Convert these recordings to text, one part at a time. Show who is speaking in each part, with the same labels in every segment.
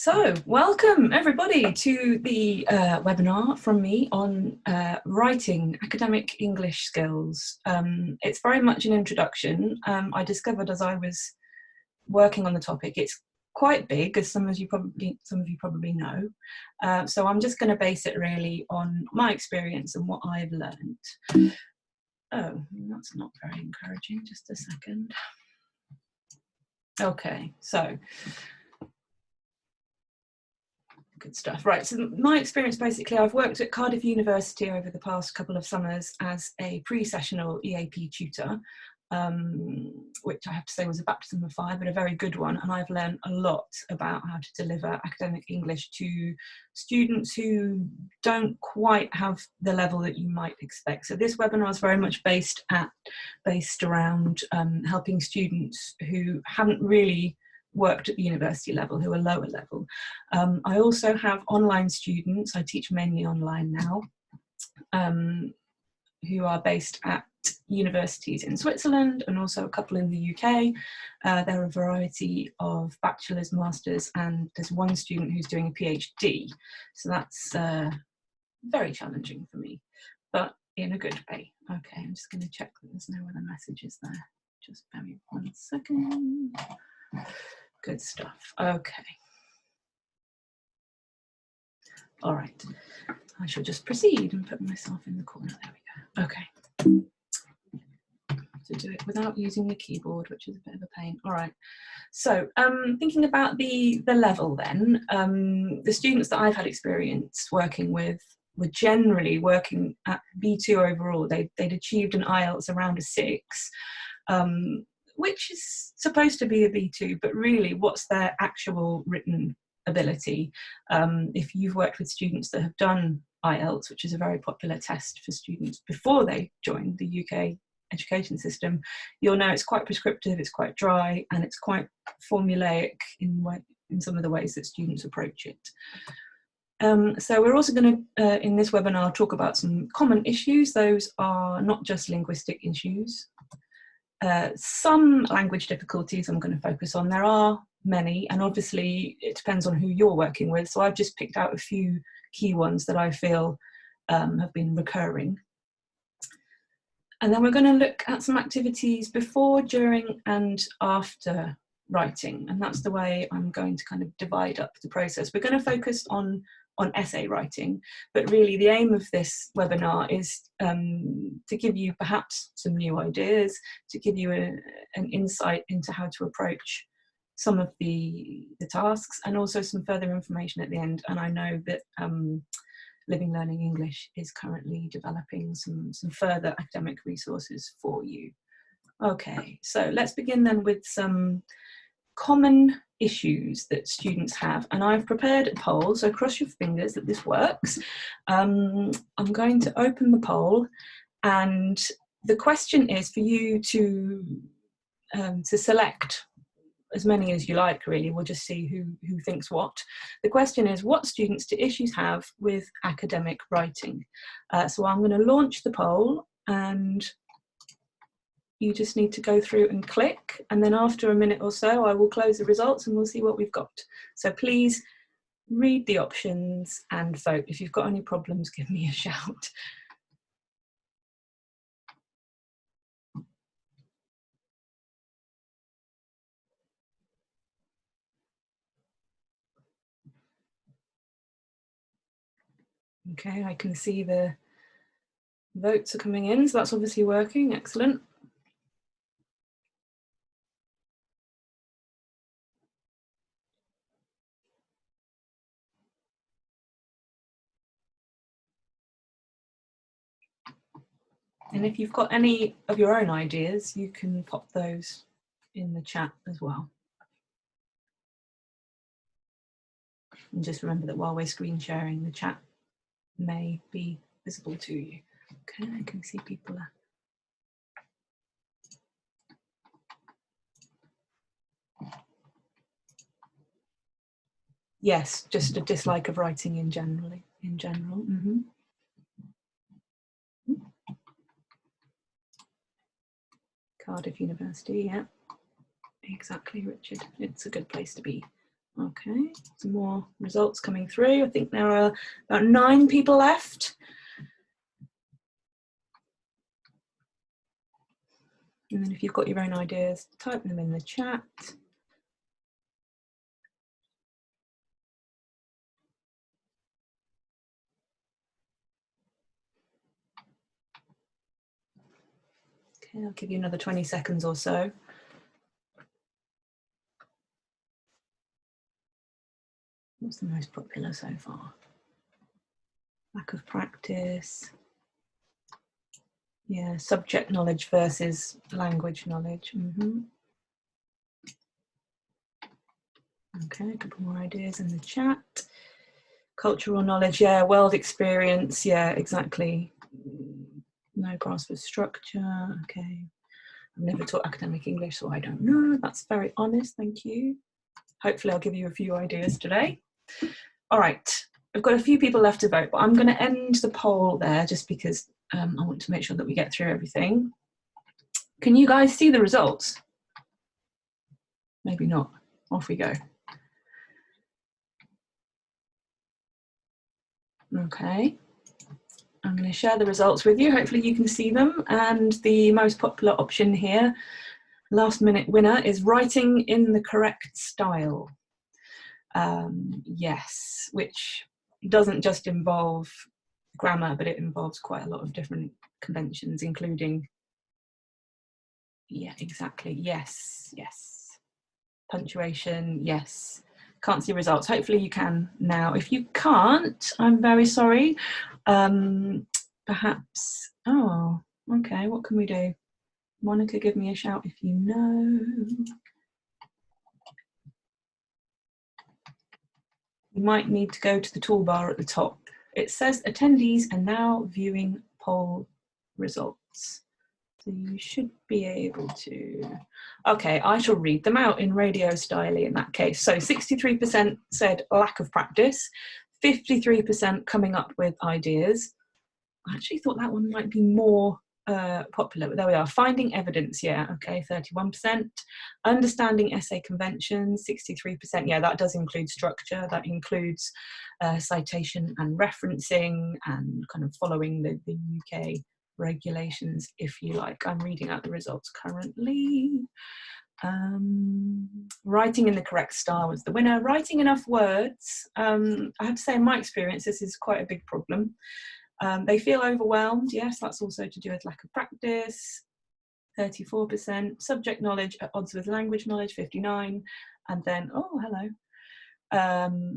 Speaker 1: So, welcome everybody to the webinar from me on writing academic English skills. It's very much an introduction. I discovered as I was working on the topic, it's quite big, as some of you probably know. So I'm just going to base it really on my experience and what I've learned. Oh, that's not very encouraging. Just a second. Okay, so. Good stuff. Right, so my experience basically, I've worked at Cardiff University over the past couple of summers as a pre-sessional EAP tutor, which I have to say was a baptism of fire, but a very good one. And I've learned a lot about how to deliver academic English to students who don't quite have the level that you might expect. So this webinar is very much based around helping students who haven't really worked at the university level, who are lower level. I also have online students, I teach mainly online now, who are based at universities in Switzerland and also a couple in the UK. There are a variety of bachelor's, masters, and there's one student who's doing a PhD. So that's very challenging for me, but in a good way. Okay, I'm just going to check that there's no other messages there. Just bear me 1 second. Good stuff. Okay. All right. I shall just proceed and put myself in the corner. There we go. Okay. To do it without using the keyboard, which is a bit of a pain. All right. So thinking about the level then, the students that I've had experience working with were generally working at B2 overall. They'd achieved an IELTS around a 6. Which is supposed to be a B2, but really what's their actual written ability? If you've worked with students that have done IELTS, which is a very popular test for students before they join the UK education system, you'll know it's quite prescriptive, it's quite dry, and it's quite formulaic in some of the ways that students approach it. So we're also going to, in this webinar, talk about some common issues. Those are not just linguistic issues. Some language difficulties I'm going to focus on. There are many, and obviously it depends on who you're working with. So I've just picked out a few key ones that I feel have been recurring. And then we're going to look at some activities before, during, and after writing. And that's the way I'm going to kind of divide up the process. We're going to focus on essay writing, but really the aim of this webinar is to give you perhaps some new ideas, to give you an insight into how to approach some of the tasks, and also some further information at the end. And I know that Living Learning English is currently developing some further academic resources for you. Okay, so let's begin then with some common issues that students have, and I've prepared a poll, so cross your fingers that this works. I'm going to open the poll, and the question is for you to select as many as you like, really. We'll just see who thinks what. The question is, what students do issues have with academic writing? So I'm going to launch the poll, and you just need to go through and click, and then after a minute or so I will close the results and we'll see what we've got. So please read the options and vote. If you've got any problems, give me a shout. Okay, I can see the votes are coming in, so that's obviously working. Excellent. And if you've got any of your own ideas, you can pop those in the chat as well. And just remember that while we're screen sharing, the chat may be visible to you. Okay, I can see people there. Yes, just a dislike of writing in general. Mm-hmm. Cardiff University, yeah, exactly, Richard. It's a good place to be. Okay, some more results coming through. I think there are about 9 people left. And then if you've got your own ideas, type them in the chat. Okay, I'll give you another 20 seconds or so. What's the most popular so far? Lack of practice. Yeah, subject knowledge versus language knowledge. Okay, a couple more ideas in the chat. Cultural knowledge, yeah, world experience, yeah, exactly. No grasp of structure, okay. I've never taught academic English, so I don't know. That's very honest, thank you. Hopefully I'll give you a few ideas today. All right, I've got a few people left to vote, but I'm gonna end the poll there just because I want to make sure that we get through everything. Can you guys see the results? Maybe not, off we go. Okay, I'm going to share the results with you. Hopefully you can see them. And the most popular option here, last minute winner, is writing in the correct style. Yes, which doesn't just involve grammar, but it involves quite a lot of different conventions, including, yeah, exactly, yes, yes. Punctuation, yes. Can't see results. Hopefully you can now. If you can't, I'm very sorry. Perhaps, oh, okay, what can we do? Monica, give me a shout if you know. You might need to go to the toolbar at the top. It says attendees are now viewing poll results. So you should be able to, okay, I shall read them out in radio style in that case. So 63% said lack of practice, 53% coming up with ideas. I actually thought that one might be more popular, but there we are. Finding evidence, yeah, okay, 31%. Understanding essay conventions, 63%. Yeah, that does include structure. That includes citation and referencing and kind of following the UK regulations, if you like. I'm reading out the results currently. Writing in the correct style was the winner. Writing enough words. I have to say, in my experience, this is quite a big problem. They feel overwhelmed. Yes, that's also to do with lack of practice. 34%. Subject knowledge at odds with language knowledge, 59%. And then, oh, hello.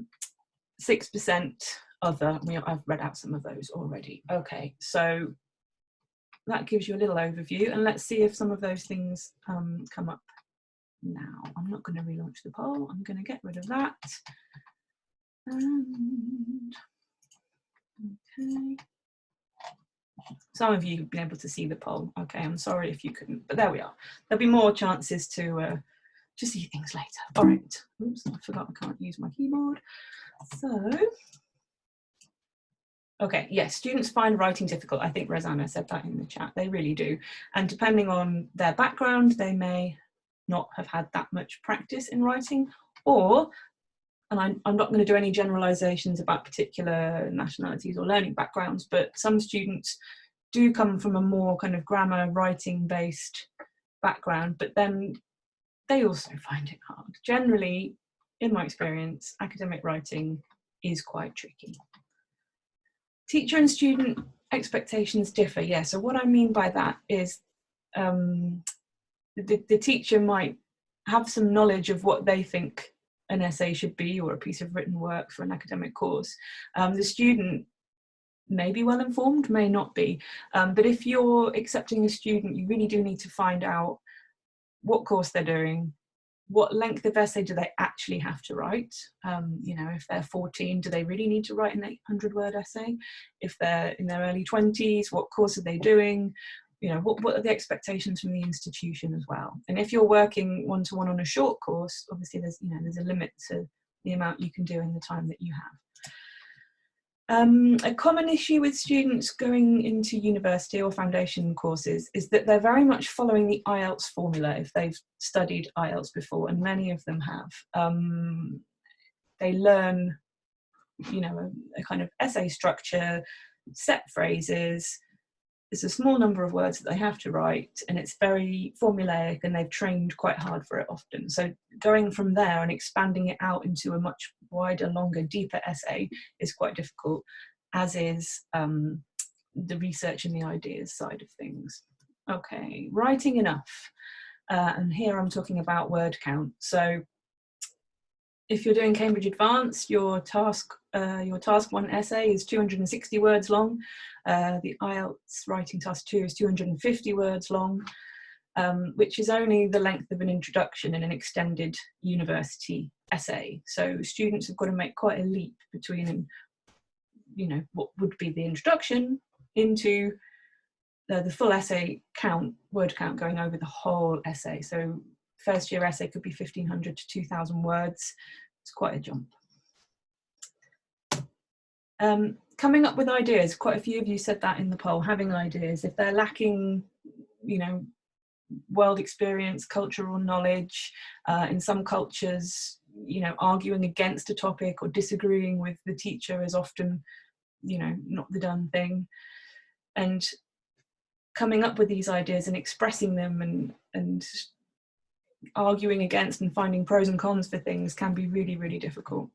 Speaker 1: 6% other. I've read out some of those already. Okay, so that gives you a little overview. And let's see if some of those things come up now. I'm not going to relaunch the poll. I'm going to get rid of that. And, okay. Some of you have been able to see the poll. Okay, I'm sorry if you couldn't, but there we are. There'll be more chances to see things later. All right. Oops, I forgot I can't use my keyboard. So, okay, yes, students find writing difficult. I think Rosanna said that in the chat. They really do. And depending on their background, they may not have had that much practice in writing, or, and I'm not going to do any generalizations about particular nationalities or learning backgrounds, but some students do come from a more kind of grammar writing based background, but then they also find it hard. Generally, in my experience, academic writing is quite tricky. Teacher and student expectations differ, yeah. So what I mean by that is the teacher might have some knowledge of what they think an essay should be or a piece of written work for an academic course. The student may be well informed, may not be. But if you're accepting a student, you really do need to find out what course they're doing, what length of essay do they actually have to write. You know, if they're 14, do they really need to write an 800-word essay? If they're in their early 20s, what course are they doing? You know, what are the expectations from the institution as well? And if you're working one-to-one on a short course, obviously there's a limit to the amount you can do in the time that you have. A common issue with students going into university or foundation courses is that they're very much following the IELTS formula if they've studied IELTS before, and many of them have. they learn, you know, a kind of essay structure, set phrases. There's a small number of words that they have to write, and it's very formulaic, and they've trained quite hard for it often. So going from there and expanding it out into a much wider, longer, deeper essay is quite difficult, as is the research and the ideas side of things. Okay, writing enough. And here I'm talking about word count. So if you're doing Cambridge Advanced, your task 1 essay is 260 words long. The IELTS writing task 2 is 250 words long, which is only the length of an introduction in an extended university essay. So students have got to make quite a leap between, you know, what would be the introduction into the full essay count, word count, going over the whole essay. So first year essay could be 1,500 to 2,000 words. It's quite a jump. Coming up with ideas. Quite a few of you said that in the poll, having ideas. If they're lacking, you know, world experience, cultural knowledge, in some cultures, you know, arguing against a topic or disagreeing with the teacher is often, you know, not the done thing. And coming up with these ideas and expressing them and arguing against and finding pros and cons for things can be really, really difficult.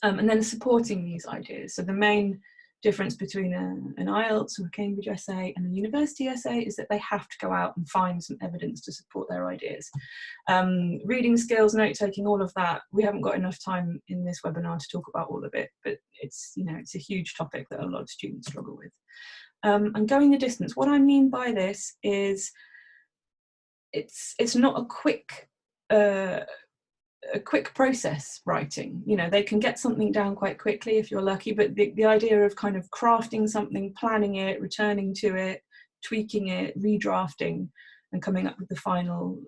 Speaker 1: And then supporting these ideas. So the main difference between an IELTS or a Cambridge essay and a university essay is that they have to go out and find some evidence to support their ideas. Reading skills, note-taking, all of that, we haven't got enough time in this webinar to talk about all of it, but it's, you know, it's a huge topic that a lot of students struggle with. And going the distance, what I mean by this is it's not a quick process writing. You know, they can get something down quite quickly if you're lucky, but the idea of kind of crafting something, planning it, returning to it, tweaking it, redrafting, and coming up with the final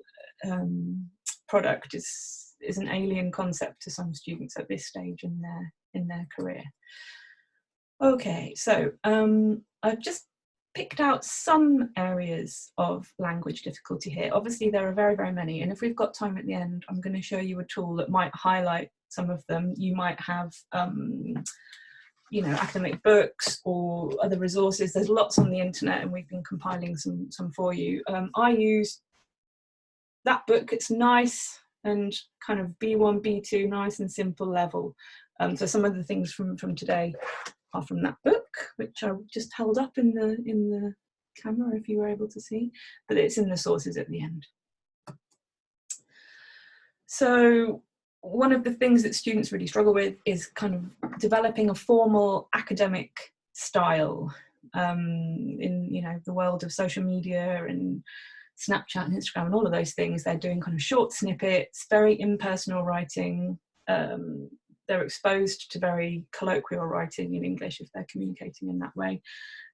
Speaker 1: product is an alien concept to some students at this stage in their career. Okay, so I've just picked out some areas of language difficulty here. Obviously there are very, very many, and if we've got time at the end, I'm going to show you a tool that might highlight some of them. You might have you know, academic books or other resources. There's lots on the internet, and we've been compiling some for you. I use that book. It's nice and kind of B1, B2, nice and simple level. So some of the things from today are from that book, which I just held up in the camera if you were able to see, but it's in the sources at the end. So one of the things that students really struggle with is kind of developing a formal academic style. In, you know, the world of social media and Snapchat and Instagram and all of those things, they're doing kind of short snippets, very impersonal writing. They're exposed to very colloquial writing in English if they're communicating in that way.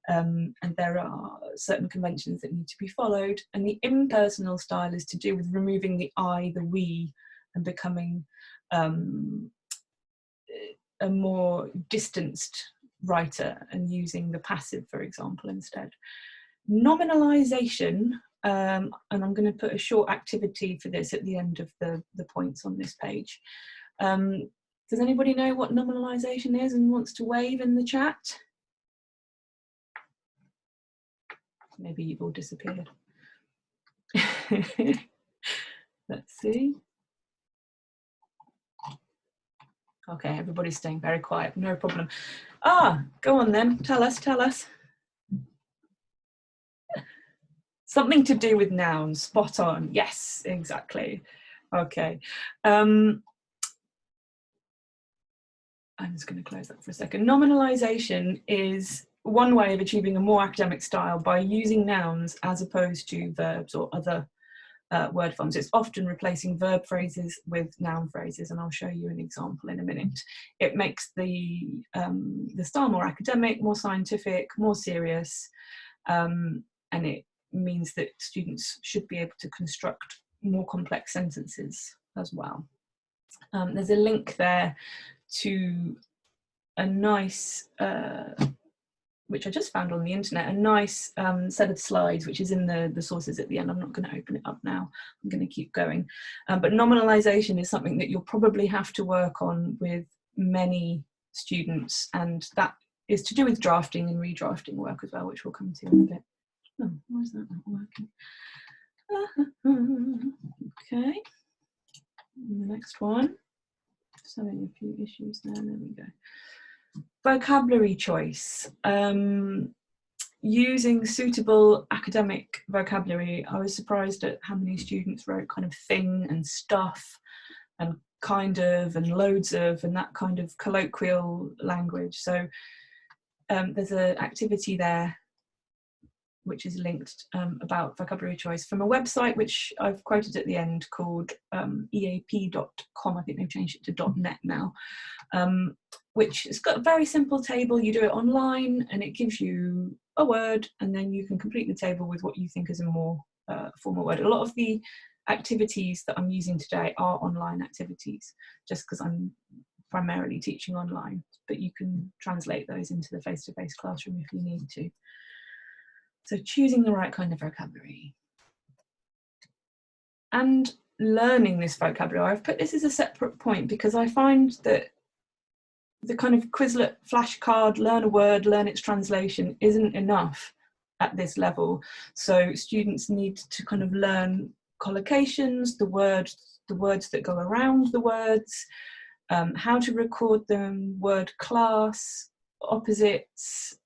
Speaker 1: And there are certain conventions that need to be followed. And the impersonal style is to do with removing the I, the we, and becoming a more distanced writer and using the passive, for example, instead. Nominalization, and I'm going to put a short activity for this at the end of the points on this page. Does anybody know what nominalization is and wants to wave in the chat? Maybe you've all disappeared. Let's see. Okay, everybody's staying very quiet, no problem. Go on then, tell us. Something to do with nouns, spot on, yes, exactly. Okay. I'm just going to close that for a second. Nominalization is one way of achieving a more academic style by using nouns as opposed to verbs or other word forms. It's often replacing verb phrases with noun phrases, and I'll show you an example in a minute. It makes the style more academic, more scientific, more serious, and it means that students should be able to construct more complex sentences as well. There's a link there to a nice which I just found on the internet, a nice set of slides, which is in the sources at the end. I'm not going to open it up now. I'm going to keep going. But nominalization is something that you'll probably have to work on with many students, and that is to do with drafting and redrafting work as well, which we'll come to in a bit. Oh, why is that not working? Okay, and the next one. Just having a few issues there. There we go. Vocabulary choice. Using suitable academic vocabulary. I was surprised at how many students wrote kind of thing and stuff and kind of and loads of and that kind of colloquial language. So there's an activity there which is linked about vocabulary choice from a website which I've quoted at the end called eap.com. I think they've changed it to .net now, which has got a very simple table. You do it online and it gives you a word, and then you can complete the table with what you think is a more formal word. A lot of the activities that I'm using today are online activities, just because I'm primarily teaching online, but you can translate those into the face-to-face classroom if you need to. So choosing the right kind of vocabulary and learning this vocabulary. I've put this as a separate point because I find that the kind of Quizlet flashcard, learn a word, learn its translation isn't enough at this level. So students need to kind of learn collocations, the words that go around the words, how to record them, word class, opposites,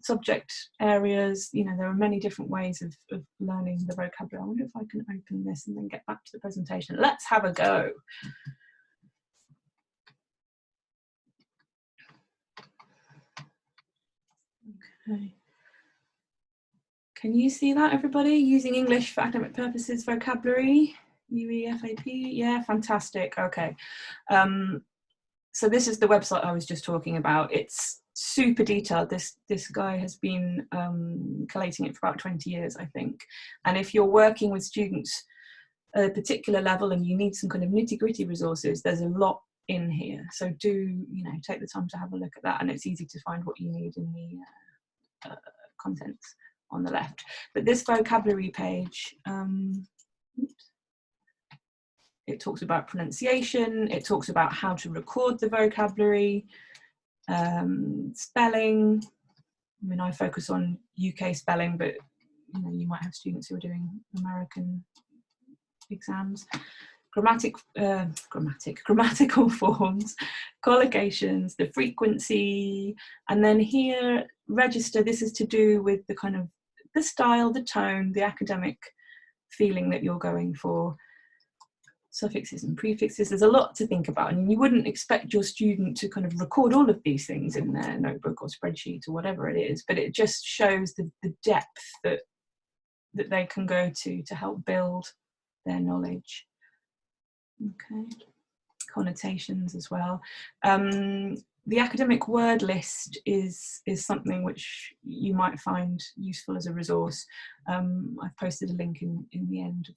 Speaker 1: subject areas. You know, there are many different ways of learning the vocabulary. I wonder if I can open this and then get back to the presentation. Let's have a go. Okay. Can you see that, everybody? Using English for academic purposes vocabulary, UEFAP, yeah, fantastic. Okay. So this is the website I was just talking about. It's super detailed. This guy has been collating it for about 20 years, I think. And if you're working with students at a particular level and you need some kind of nitty-gritty resources, there's a lot in here. So do, you know, take the time to have a look at that, and it's easy to find what you need in the contents on the left. But this vocabulary page, it talks about pronunciation, it talks about how to record the vocabulary, spelling. I mean, I focus on UK spelling, but you know, you might have students who are doing American exams. Grammatical forms, collocations, the frequency, and then here, register. This is to do with the kind of the style, the tone, the academic feeling that you're going for. Suffixes and prefixes, there's a lot to think about, and you wouldn't expect your student to kind of record all of these things in their notebook or spreadsheet or whatever it is, but it just shows the depth that they can go to help build their knowledge. Okay, connotations as well. The academic word list is something which you might find useful as a resource. I've posted a link at the end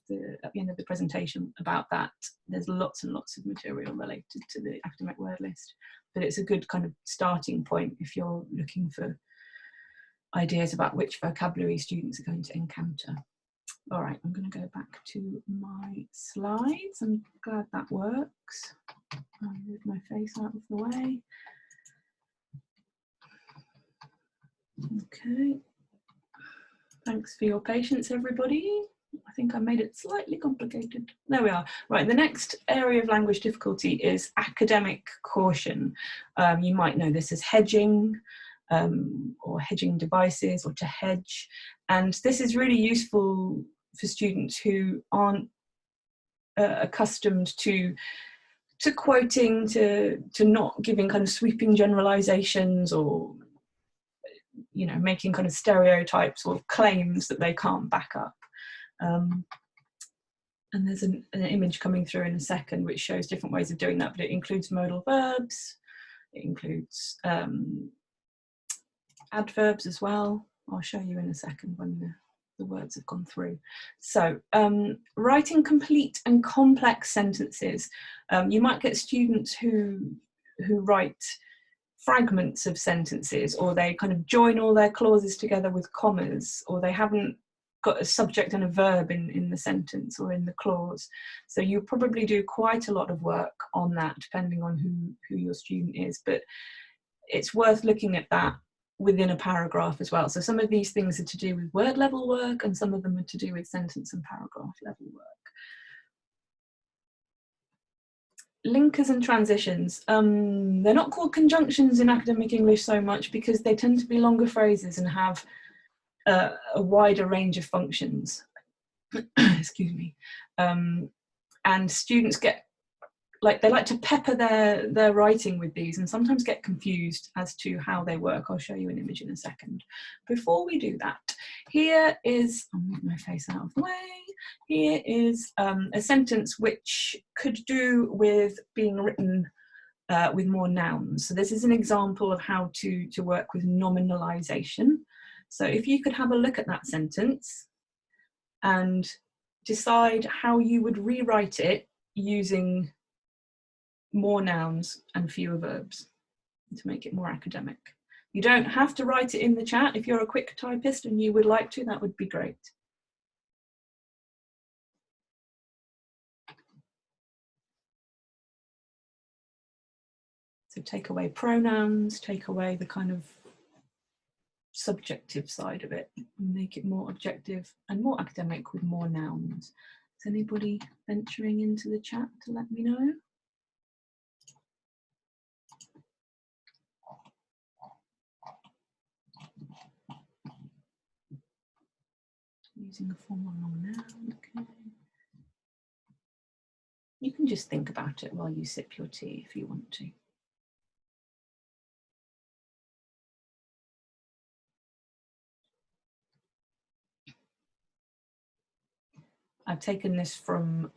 Speaker 1: of the presentation about that. There's lots and lots of material related to the academic word list, but it's a good kind of starting point if you're looking for ideas about which vocabulary students are going to encounter. All right, I'm going to go back to my slides. I'm glad that works. I'll move my face out of the way. Okay, thanks for your patience, everybody. I think I made it slightly complicated. There we are. Right, the next area of language difficulty is academic caution. You might know this as hedging, or hedging devices, or to hedge. And this is really useful for students who aren't accustomed to quoting, to not giving kind of sweeping generalizations, or you know, making kind of stereotypes or claims that they can't back up. And there's an image coming through in a second which shows different ways of doing that, but it includes modal verbs, it includes adverbs as well. I'll show you in a second when the words have gone through. So writing complete and complex sentences. You might get students who write fragments of sentences, or they kind of join all their clauses together with commas, or they haven't got a subject and a verb in the sentence or in the clause. So you probably do quite a lot of work on that, depending on who your student is, but it's worth looking at that within a paragraph as well. So some of these things are to do with word level work, and some of them are to do with sentence and paragraph level work. Linkers and transitions. They're not called conjunctions in academic English so much because they tend to be longer phrases and have a wider range of functions. Excuse me. And students get, they like to pepper their writing with these and sometimes get confused as to how they work. I'll show you an image in a second. Before we do that, here is, I'll move my face out of the way. Here is a sentence which could do with being written with more nouns. So this is an example of how to work with nominalization. So if you could have a look at that sentence and decide how you would rewrite it using more nouns and fewer verbs to make it more academic. You don't have to write it in the chat. If you're a quick typist and you would like to, that would be great. So take away pronouns, take away the kind of subjective side of it, make it more objective and more academic with more nouns. Is anybody venturing into the chat to let me know? Using a formal noun, okay. You can just think about it while you sip your tea if you want to. I've taken this from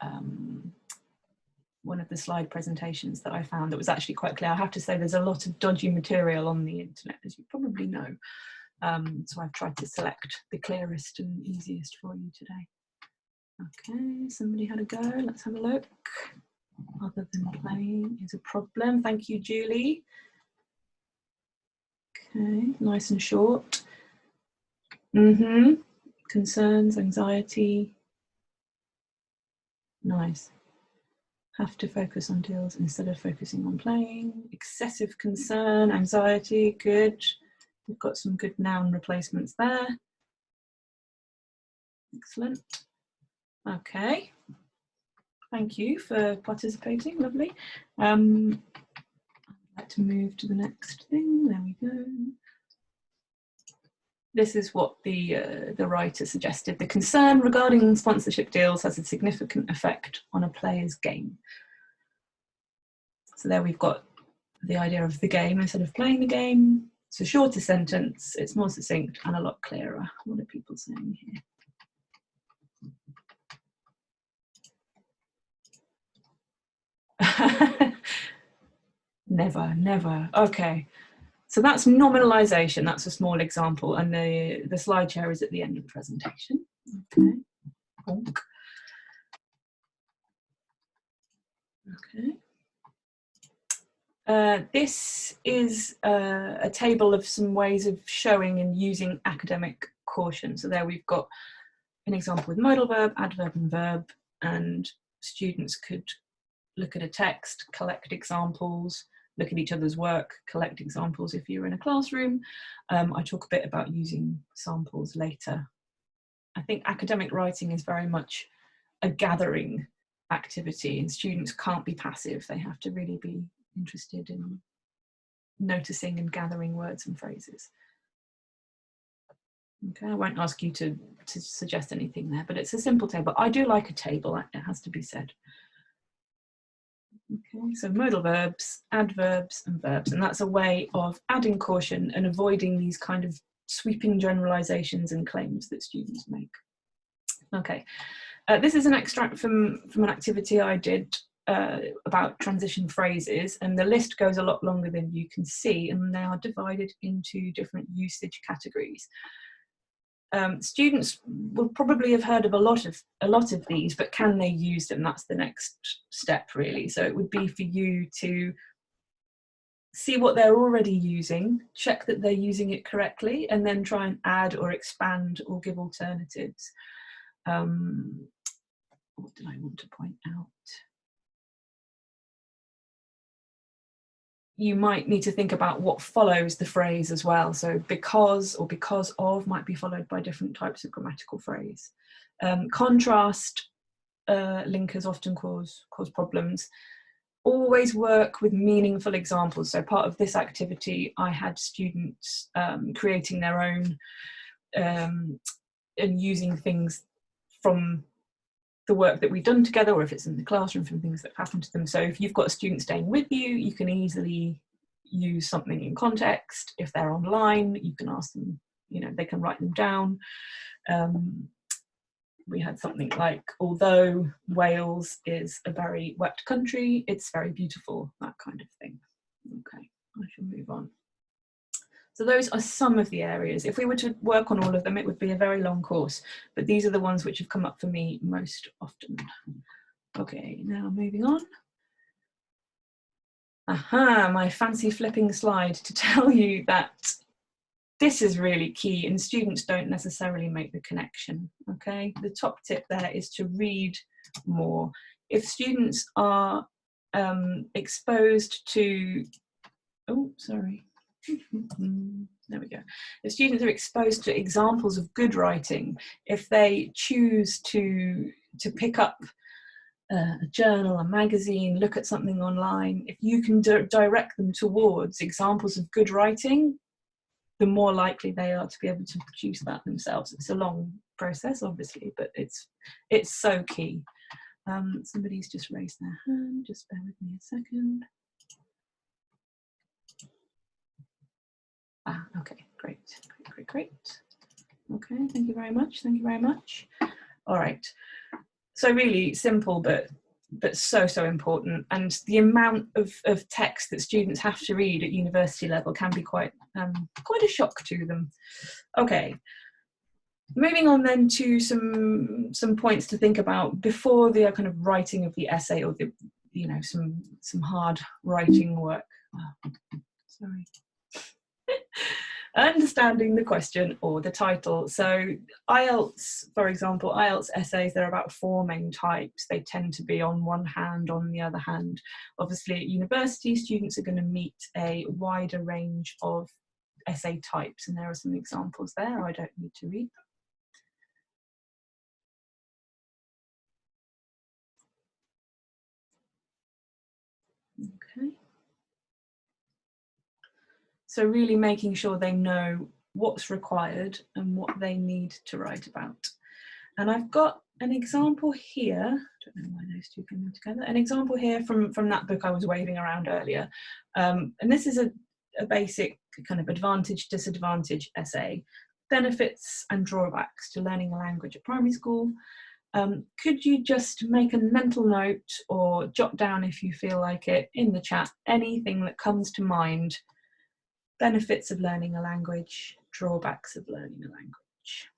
Speaker 1: one of the slide presentations that I found that was actually quite clear. I have to say there's a lot of dodgy material on the internet, as you probably know. So I've tried to select the clearest and easiest for you today. Okay, somebody had a go. Let's have a look. Other than playing is a problem. Thank you, Julie. Okay, nice and short. Concerns, anxiety. Nice. Have to focus on deals instead of focusing on playing. Excessive concern, anxiety, good. We've got some good noun replacements there. Excellent. Okay. Thank you for participating, lovely. I'd like to move to the next thing. There we go. This is what the writer suggested. The concern regarding sponsorship deals has a significant effect on a player's game. So there we've got the idea of the game instead of playing the game. It's a shorter sentence, it's more succinct and a lot clearer. What are people saying here? Never, never. Okay. So that's nominalization. That's a small example, and the slide share is at the end of the presentation. Okay. Bonk. Okay. This is a table of some ways of showing and using academic caution. So there we've got an example with modal verb, adverb and verb, and students could look at a text, collect examples, look at each other's work, collect examples if you're in a classroom. I talk a bit about using samples later. I think academic writing is very much a gathering activity, and students can't be passive. They have to really be interested in noticing and gathering words and phrases. Okay, I won't ask you to suggest anything there, but it's a simple table. I do like a table, it has to be said. Okay, so modal verbs, adverbs and verbs, and that's a way of adding caution and avoiding these kind of sweeping generalizations and claims that students make. Okay, this is an extract from an activity I did about transition phrases, and the list goes a lot longer than you can see, and they are divided into different usage categories. Students will probably have heard of a lot of these, but can they use them? That's the next step, really. So it would be for you to see what they're already using, check that they're using it correctly, and then try and add or expand or give alternatives. What did I want to point out? You might need to think about what follows the phrase as well. So because or because of might be followed by different types of grammatical phrase. Contrast linkers often cause problems. Always work with meaningful examples. So part of this activity, I had students creating their own and using things from the work that we've done together, or if it's in the classroom, from things that happened to them. So if you've got a student staying with you, you can easily use something in context. If they're online, you can ask them, you know, they can write them down. We had something like, although Wales is a very wet country, it's very beautiful, that kind of thing. Okay, I shall move on. So those are some of the areas. If we were to work on all of them, it would be a very long course, but these are the ones which have come up for me most often. Okay, now moving on. Aha, my fancy flipping slide to tell you that this is really key, and students don't necessarily make the connection, okay? The top tip there is to read more. If students are exposed to, oh, sorry. There we go. If students are exposed to examples of good writing, if they choose to pick up a journal, a magazine, look at something online, if you can direct them towards examples of good writing, the more likely they are to be able to produce that themselves. It's a long process, obviously, but it's so key. Somebody's just raised their hand, just bear with me a second. Ah, okay, great. Okay, thank you very much, All right, so really simple, but so important, and the amount of text that students have to read at university level can be quite a shock to them. Okay, moving on then to some points to think about before the kind of writing of the essay, or the, you know, some hard writing work. Oh, sorry. Understanding the question or the title. So IELTS, for example, IELTS essays, there are about 4 main types. They tend to be on one hand, on the other hand. Obviously at university, students are going to meet a wider range of essay types, and there are some examples there. I don't need to read them. Okay. So really making sure they know what's required and what they need to write about. And I've got an example here, I don't know why those two came together, an example here from that book I was waving around earlier. And this is a basic kind of advantage, disadvantage essay, benefits and drawbacks to learning a language at primary school. Could you just make a mental note or jot down, if you feel like it, in the chat, anything that comes to mind? Benefits of learning a language, drawbacks of learning a language.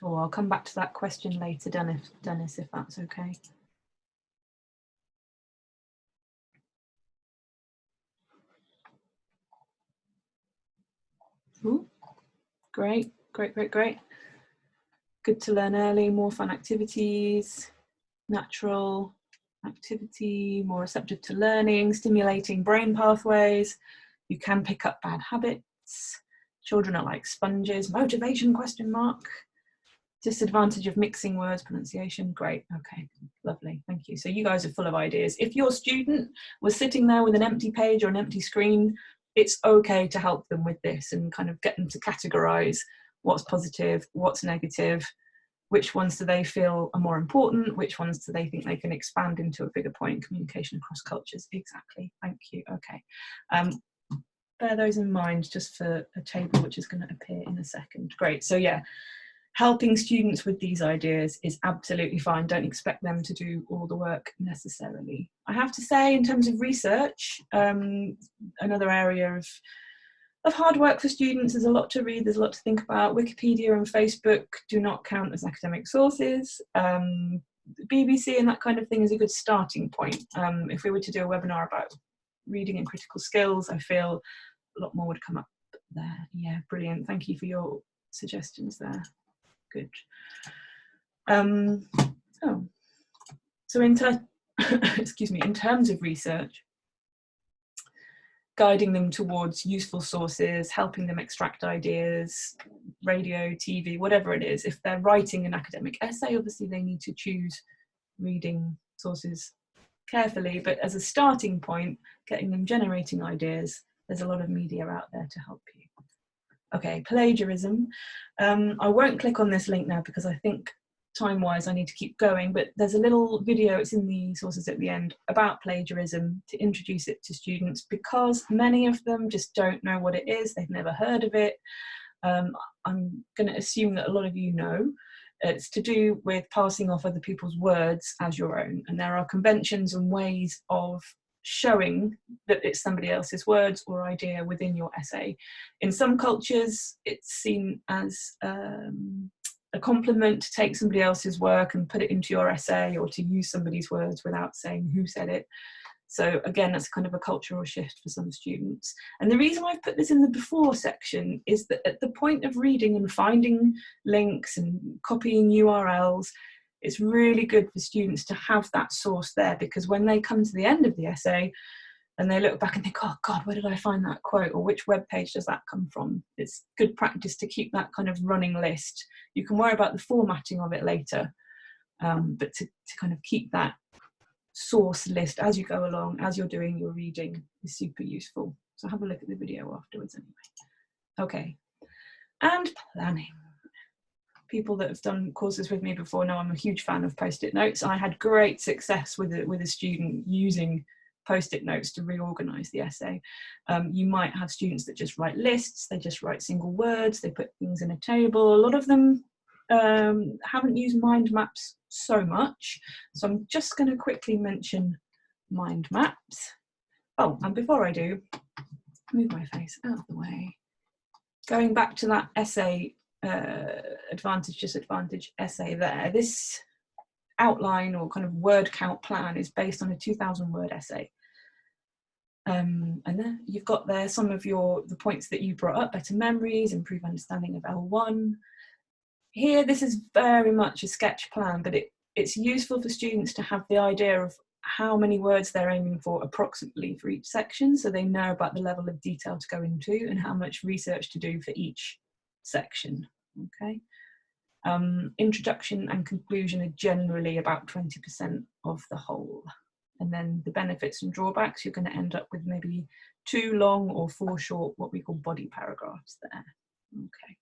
Speaker 1: Or I'll come back to that question later, Dennis, if that's okay. Ooh, great. Good to learn early, more fun activities, natural activity, more receptive to learning, stimulating brain pathways. You can pick up bad habits. Children are like sponges, motivation, question mark. Disadvantage of mixing words, pronunciation, great, okay, lovely, thank you. So you guys are full of ideas. If your student was sitting there with an empty page or an empty screen, it's okay to help them with this and kind of get them to categorize what's positive, what's negative, which ones do they feel are more important, which ones do they think they can expand into a bigger point. Communication across cultures, exactly, thank you, okay. Bear those in mind just for a table which is going to appear in a second. Great, so yeah, helping students with these ideas is absolutely fine. Don't expect them to do all the work necessarily. I have to say, in terms of research, another area of hard work for students, there's a lot to read, there's a lot to think about. Wikipedia and Facebook do not count as academic sources. BBC and that kind of thing is a good starting point. If we were to do a webinar about reading and critical skills, I feel a lot more would come up there. Yeah, brilliant. Thank you for your suggestions there. Good. So excuse me, in terms of research, guiding them towards useful sources, helping them extract ideas, radio, TV, whatever it is. If they're writing an academic essay, obviously they need to choose reading sources carefully, but as a starting point, getting them generating ideas, there's a lot of media out there to help you. Okay, plagiarism. I won't click on this link now because I think time-wise I need to keep going, but there's a little video, it's in the sources at the end, about plagiarism to introduce it to students because many of them just don't know what it is, they've never heard of it. I'm going to assume that a lot of you know. It's to do with passing off other people's words as your own, and there are conventions and ways of showing that it's somebody else's words or idea within your essay. In some cultures, it's seen as a compliment to take somebody else's work and put it into your essay, or to use somebody's words without saying who said it. So again, that's kind of a cultural shift for some students. And the reason I've put this in the before section is that at the point of reading and finding links and copying URLs, it's really good for students to have that source there, because when they come to the end of the essay and they look back and think, oh God, where did I find that quote? Or which web page does that come from? It's good practice to keep that kind of running list. You can worry about the formatting of it later, but to kind of keep that source list as you go along, as you're doing your reading, is super useful. So have a look at the video afterwards anyway. Okay, and planning. People that have done courses with me before know I'm a huge fan of post-it notes. I had great success with a student using post-it notes to reorganize the essay. You might have students that just write lists, they just write single words, they put things in a table. A lot of them haven't used mind maps so much, so I'm just going to quickly mention mind maps. Oh, and before I do, move my face out of the way. Going back to that essay, advantage, disadvantage essay there, this outline or kind of word count plan is based on a 2,000 word essay. And then you've got there some of the points that you brought up: better memories, improved understanding of L1. Here, this is very much a sketch plan, but it's useful for students to have the idea of how many words they're aiming for approximately for each section, so they know about the level of detail to go into and how much research to do for each section. Okay. Introduction and conclusion are generally about 20% of the whole. And then the benefits and drawbacks, you're going to end up with maybe 2 long or 4 short, what we call body paragraphs there. Okay.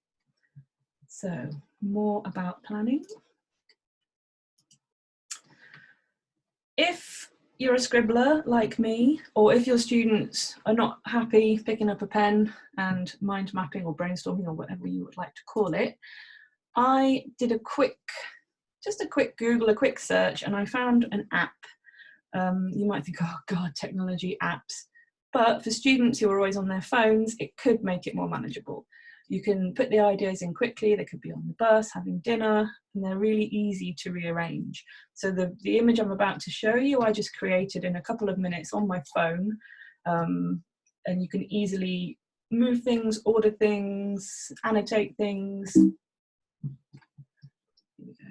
Speaker 1: So more about planning. If you're a scribbler like me, or if your students are not happy picking up a pen and mind mapping or brainstorming or whatever you would like to call it, I did just a quick Google, a quick search, and I found an app. You might think, oh God, technology, apps. But for students who are always on their phones, it could make it more manageable. You can put the ideas in quickly, they could be on the bus, having dinner, and they're really easy to rearrange. So the image I'm about to show you, I just created in a couple of minutes on my phone, and you can easily move things, order things, annotate things. Here we go.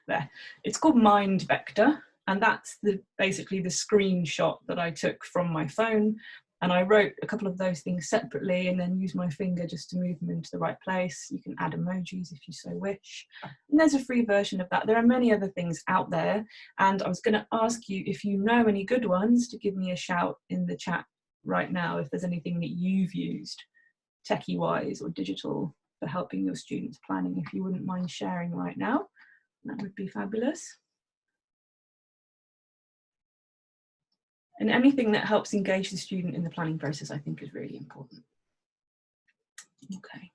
Speaker 1: There. It's called Mind Vector, and that's basically the screenshot that I took from my phone. And I wrote a couple of those things separately and then used my finger just to move them into the right place. You can add emojis if you so wish. And there's a free version of that. There are many other things out there. And I was going to ask you, if you know any good ones, to give me a shout in the chat right now if there's anything that you've used, techie-wise or digital, for helping your students planning. If you wouldn't mind sharing right now, that would be fabulous. And anything that helps engage the student in the planning process, I think, is really important. Okay.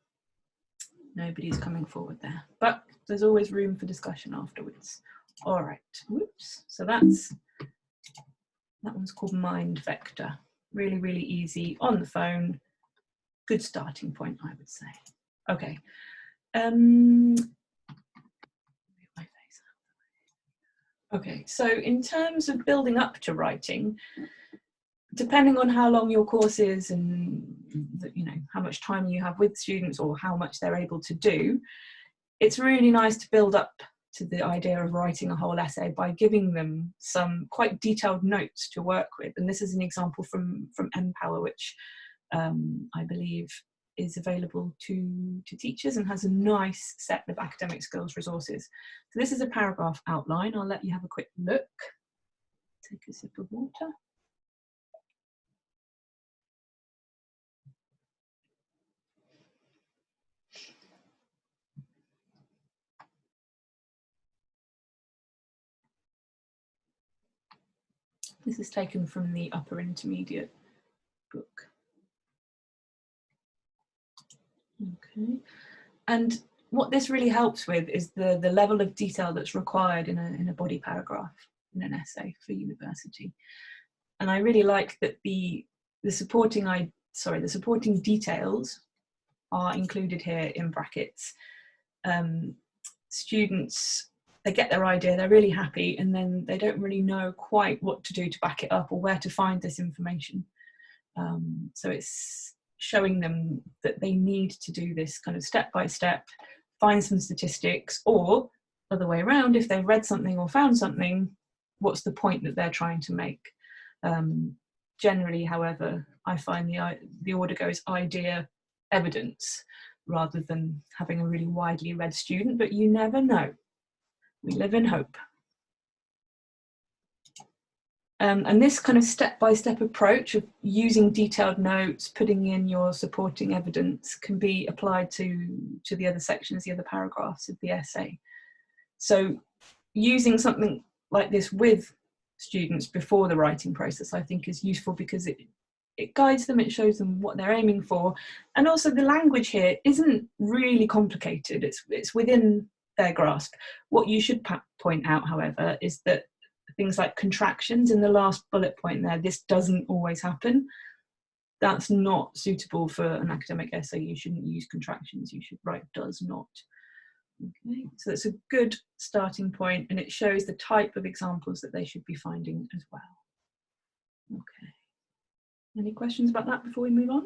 Speaker 1: Nobody's coming forward there, but there's always room for discussion afterwards. All right, whoops. So that one's called Mind Vector. Really, really easy on the phone. Good starting point, I would say. Okay. Okay, so in terms of building up to writing, depending on how long your course is and how much time you have with students or how much they're able to do, it's really nice to build up to the idea of writing a whole essay by giving them some quite detailed notes to work with. And this is an example from Empower, which I believe is available to teachers and has a nice set of academic skills resources. So this is a paragraph outline. I'll let you have a quick look. Take a sip of water. This is taken from the upper intermediate book. Okay, and what this really helps with is the level of detail that's required in a body paragraph in an essay for university. And I really like that the supporting details are included here in brackets. Students, they get their idea, they're really happy, and then they don't really know quite what to do to back it up or where to find this information. So it's showing them that they need to do this kind of step by step, find some statistics, or other way around, if they've read something or found something, what's the point that they're trying to make? Generally, however, I find the order goes idea, evidence, rather than having a really widely read student, but you never know. We live in hope. And this kind of step-by-step approach of using detailed notes, putting in your supporting evidence, can be applied to the other sections, the other paragraphs of the essay. So using something like this with students before the writing process, I think, is useful because it guides them, it shows them what they're aiming for. And also the language here isn't really complicated, it's within their grasp. What you should point out, however, is that things like contractions in the last bullet point there, this doesn't always happen. That's not suitable for an academic essay. You shouldn't use contractions, you should write does not. Okay, so that's a good starting point, and it shows the type of examples that they should be finding as well. Okay, any questions about that before we move on?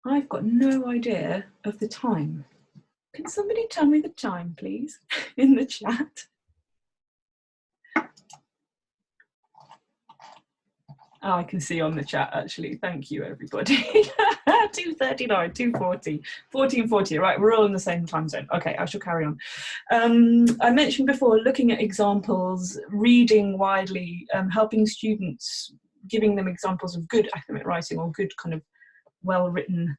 Speaker 1: I've got no idea of the time. Can somebody tell me the time, please, in the chat? Oh, I can see on the chat, actually. Thank you, everybody. 2:39, 2:40, 14:40. Right, we're all in the same time zone. Okay, I shall carry on. I mentioned before, looking at examples, reading widely, helping students, giving them examples of good academic writing or good kind of well-written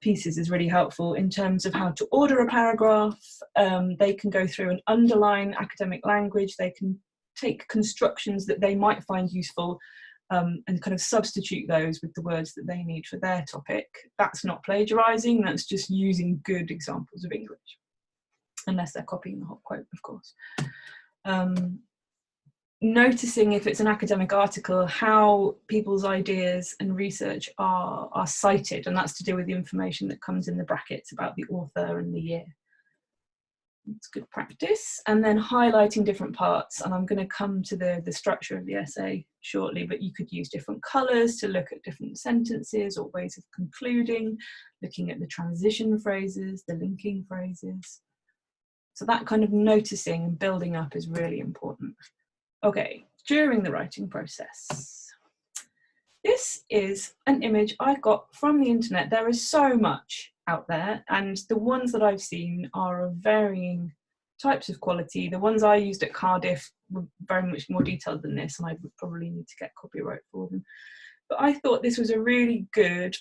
Speaker 1: pieces is really helpful in terms of how to order a paragraph. They can go through and underline academic language. They can take constructions that they might find useful and kind of substitute those with the words that they need for their topic. That's not plagiarizing, that's just using good examples of English, unless they're copying the hot quote, of course. Noticing, if it's an academic article, how people's ideas and research are cited, and that's to do with the information that comes in the brackets about the author and the year. It's good practice. And then highlighting different parts, and I'm going to come to the structure of the essay shortly, but you could use different colours to look at different sentences or ways of concluding, looking at the transition phrases, the linking phrases. So that kind of noticing and building up is really important. Okay, during the writing process. This is an image I got from the internet. There is so much out there, and the ones that I've seen are of varying types of quality. The ones I used at Cardiff were very much more detailed than this, and I would probably need to get copyright for them. But I thought this was a really good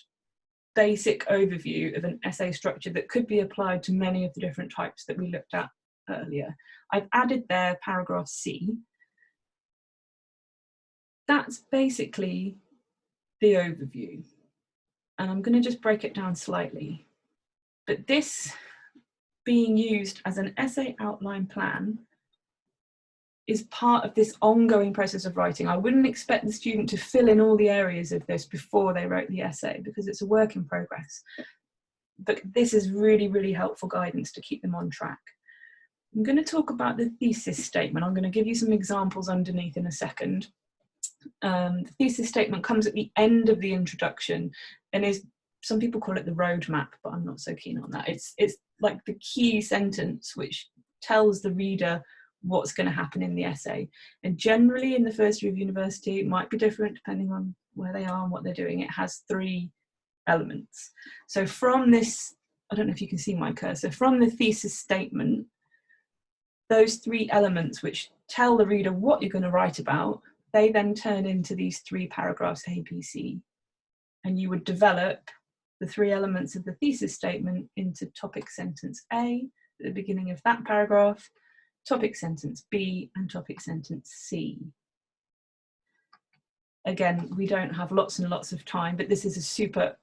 Speaker 1: basic overview of an essay structure that could be applied to many of the different types that we looked at earlier. I've added there paragraph C. That's basically the overview. and I'm going to just break it down slightly. But this being used as an essay outline plan is part of this ongoing process of writing. I wouldn't expect the student to fill in all the areas of this before they wrote the essay, because it's a work in progress. But this is really, really helpful guidance to keep them on track. I'm going to talk about the thesis statement. I'm going to give you some examples underneath in a second. The thesis statement comes at the end of the introduction and is, some people call it the roadmap, but I'm not so keen on that. It's like the key sentence which tells the reader what's going to happen in the essay. And generally in the first year of university, it might be different depending on where they are and what they're doing. It has 3 elements. So from this, I don't know if you can see my cursor, from the thesis statement, those 3 elements which tell the reader what you're going to write about, they then turn into these 3 paragraphs A, B, C. And you would develop the 3 elements of the thesis statement into topic sentence A at the beginning of that paragraph, topic sentence B, and topic sentence C. Again, we don't have lots and lots of time, but this is a super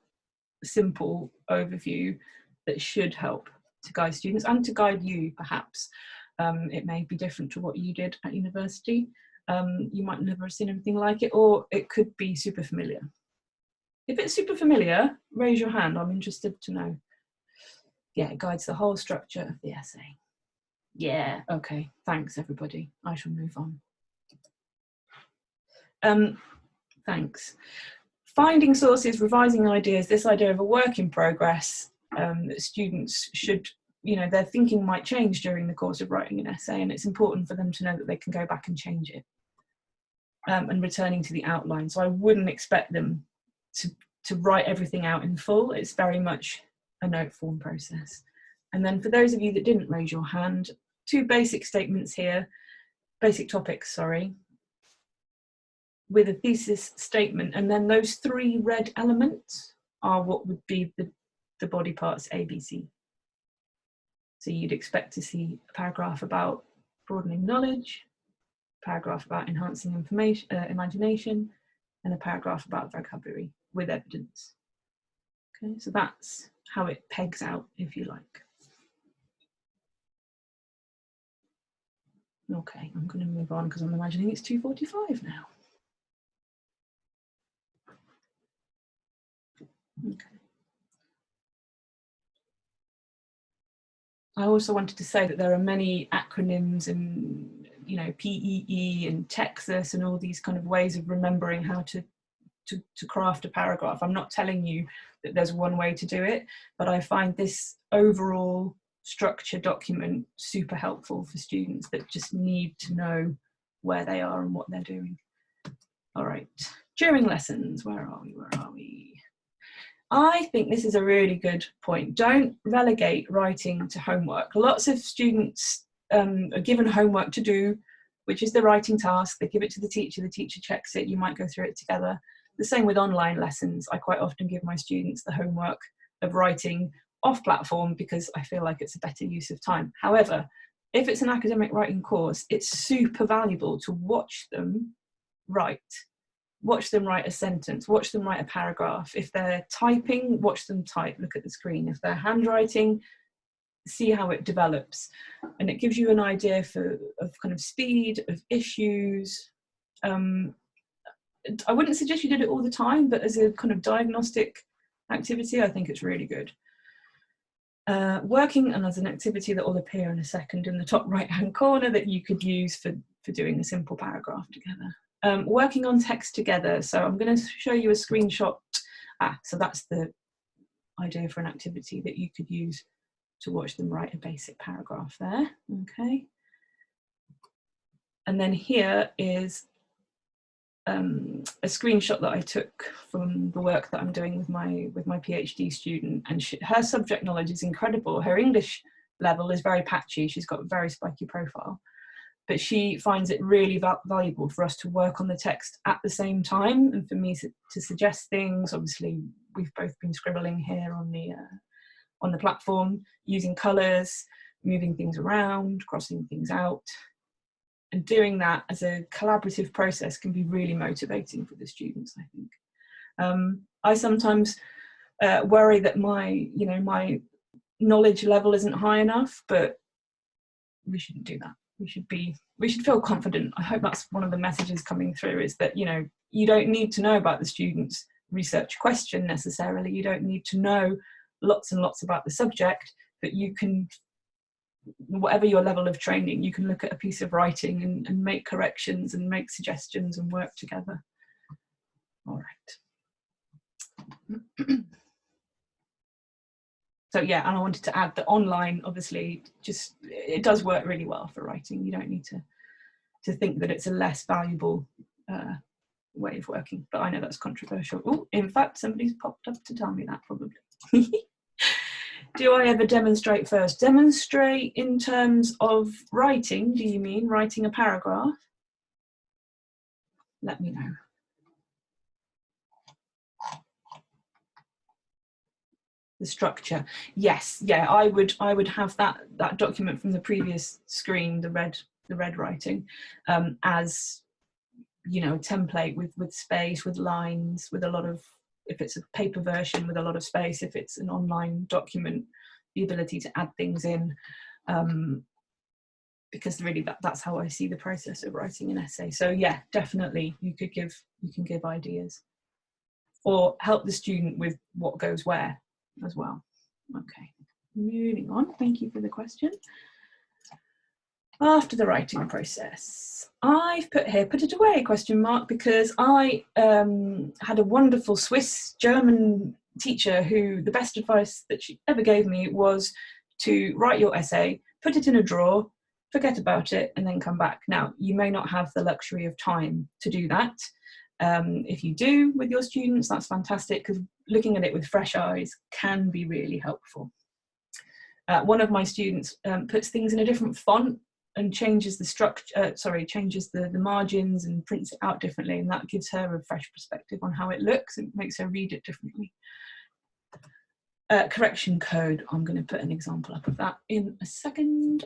Speaker 1: simple overview that should help to guide students and to guide you, perhaps. It may be different to what you did at university. You might never have seen anything like it, or it could be super familiar. If it's super familiar, raise your hand. I'm interested to know. Yeah, it guides the whole structure of the essay. Yeah, okay, thanks everybody. I shall move on. Thanks. Finding sources, revising ideas, this idea of a work in progress, that students should, you know, their thinking might change during the course of writing an essay, and it's important for them to know that they can go back and change it. And returning to the outline. So I wouldn't expect them to write everything out in full. It's very much a note form process. And then for those of you that didn't raise your hand, 2 basic statements here, basic topics, sorry, with a thesis statement, and then those 3 red elements are what would be the body parts A, B, C. So you'd expect to see a paragraph about broadening knowledge, a paragraph about enhancing information, imagination, and a paragraph about vocabulary with evidence. Okay, so that's how it pegs out, if you like. Okay, I'm going to move on because I'm imagining it's 2:45 now. Okay. I also wanted to say that there are many acronyms and, you know, PEE and Texas and all these kind of ways of remembering how to craft a paragraph. I'm not telling you that there's one way to do it, but I find this overall structure document super helpful for students that just need to know where they are and what they're doing. All right, during lessons, where are we? I think this is a really good point. Don't relegate writing to homework. Lots of students are given homework to do, which is the writing task. They give it to the teacher checks it, you might go through it together. The same with online lessons. I quite often give my students the homework of writing off platform because I feel like it's a better use of time. However, if it's an academic writing course, it's super valuable to watch them write. Watch them write a sentence, watch them write a paragraph. If they're typing, watch them type, look at the screen. If they're handwriting, see how it develops. And it gives you an idea of kind of speed, of issues. I wouldn't suggest you did it all the time, but as a kind of diagnostic activity, I think it's really good. Working, and as an activity that will appear in a second in the top right-hand corner that you could use for doing a simple paragraph together. Working on text together. So I'm going to show you a screenshot. So that's the idea for an activity that you could use to watch them write a basic paragraph there. Okay. And then here is a screenshot that I took from the work that I'm doing with my PhD student, and her subject knowledge is incredible. Her English level is very patchy. She's got a very spiky profile, but she finds it really valuable for us to work on the text at the same time, and for me to suggest things. Obviously, we've both been scribbling here on the platform, using colours, moving things around, crossing things out. And doing that as a collaborative process can be really motivating for the students, I think. I sometimes worry that my knowledge level isn't high enough, but we shouldn't do that. We should feel confident. I hope that's one of the messages coming through, is that, you don't need to know about the student's research question necessarily. You don't need to know lots and lots about the subject, but you can, whatever your level of training, you can look at a piece of writing and make corrections and make suggestions and work together. All right. So yeah, and I wanted to add that online, obviously, it does work really well for writing. You don't need to think that it's a less valuable way of working, but I know that's controversial. Oh, in fact, somebody's popped up to tell me that, probably. Do I ever demonstrate first? Demonstrate in terms of writing, do you mean writing a paragraph? Let me know. The structure, yes, yeah, I would have that document from the previous screen, the red writing, as a template with space, with lines, with a lot of, if it's a paper version, with a lot of space. If it's an online document, the ability to add things in, because really that's how I see the process of writing an essay. So yeah, definitely you can give ideas or help the student with what goes where as well. Okay, moving on. Thank you for the question. After the writing process, I've put here, put it away, question mark, because I had a wonderful Swiss-German teacher who the best advice that she ever gave me was to write your essay, put it in a drawer, forget about it, and then come back. Now, you may not have the luxury of time to do that. If you do with your students, that's fantastic, because looking at it with fresh eyes can be really helpful. One of my students puts things in a different font and changes the structure, changes the margins and prints it out differently, and that gives her a fresh perspective on how it looks and makes her read it differently. Correction code, I'm going to put an example up of that in a second.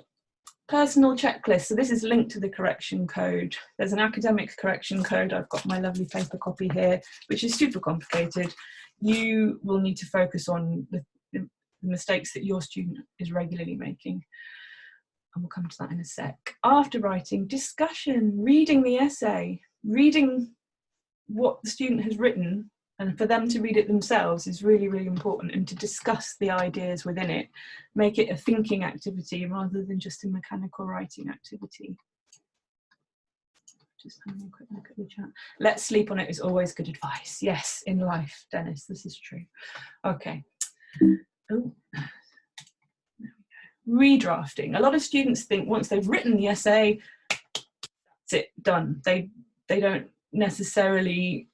Speaker 1: Personal checklist, so this is linked to the correction code. There's an academic correction code. I've got my lovely paper copy here, which is super complicated. You will need to focus on the mistakes that your student is regularly making, and we'll come to that in a sec. After writing, discussion, reading the essay, reading what the student has written, and for them to read it themselves is really, really important, and to discuss the ideas within it, make it a thinking activity rather than just a mechanical writing activity. Just having a quick look at the chat. Let's sleep on it is always good advice. Yes, in life, Dennis, this is true. Okay. Oh. Redrafting. A lot of students think once they've written the essay, that's it, done. They don't necessarily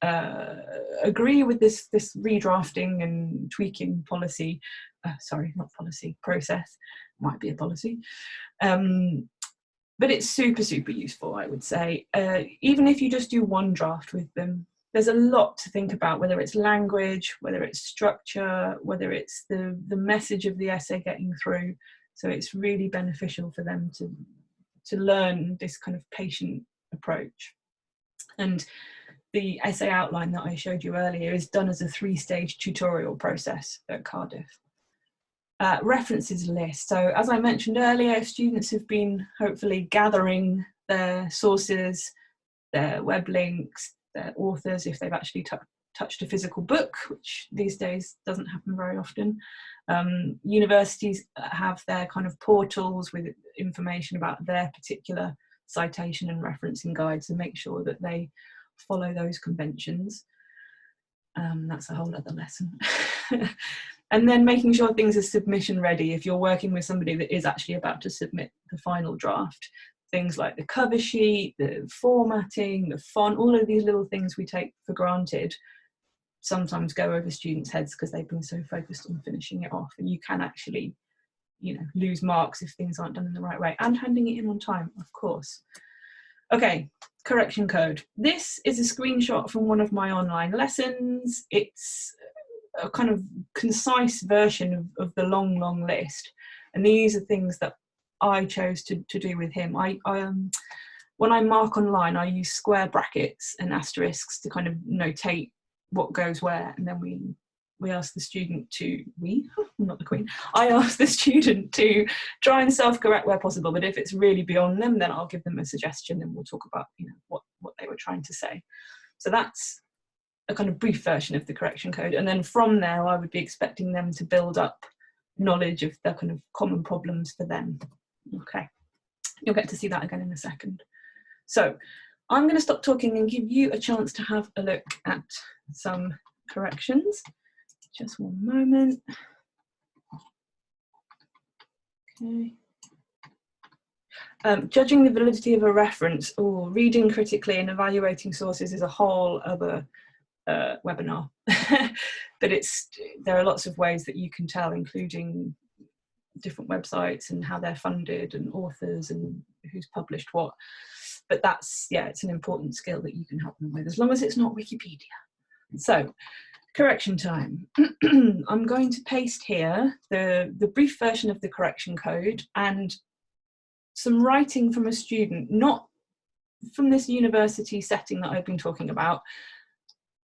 Speaker 1: agree with this redrafting and tweaking policy. Sorry, not policy, process. Might be a policy. But it's super, super useful, I would say. Even if you just do one draft with them, there's a lot to think about, whether it's language, whether it's structure, whether it's the message of the essay getting through. So it's really beneficial for them to learn this kind of patient approach. And the essay outline that I showed you earlier is done as a 3-stage tutorial process at Cardiff. References list. So as I mentioned earlier, students have been hopefully gathering their sources, their web links, their authors, if they've actually touched a physical book, which these days doesn't happen very often. Universities have their kind of portals with information about their particular citation and referencing guides, and make sure that they follow those conventions. That's a whole other lesson. And then making sure things are submission ready. If you're working with somebody that is actually about to submit the final draft, things like the cover sheet, the formatting, the font, all of these little things we take for granted sometimes go over students' heads because they've been so focused on finishing it off, and you can actually, lose marks if things aren't done in the right way. And handing it in on time, of course. Okay, correction code. This is a screenshot from one of my online lessons. It's a kind of concise version of the long list, and these are things that I chose to do with him. When I mark online, I use square brackets and asterisks to kind of notate what goes where, and then we we ask the student to, not the Queen, I ask the student to try and self-correct where possible, but if it's really beyond them, then I'll give them a suggestion and we'll talk about, you know, what they were trying to say. So that's a kind of brief version of the correction code. And then from there, I would be expecting them to build up knowledge of the kind of common problems for them. Okay, you'll get to see that again in a second. So I'm going to stop talking and give you a chance to have a look at some corrections. Just one moment. Okay. Judging the validity of a reference or reading critically and evaluating sources is a whole other webinar. But there are lots of ways that you can tell, including different websites and how they're funded and authors and who's published what. But that's, yeah, it's an important skill that you can help them with, as long as it's not Wikipedia. So, correction time. I'm going to paste here the brief version of the correction code and some writing from a student, not from this university setting that I've been talking about.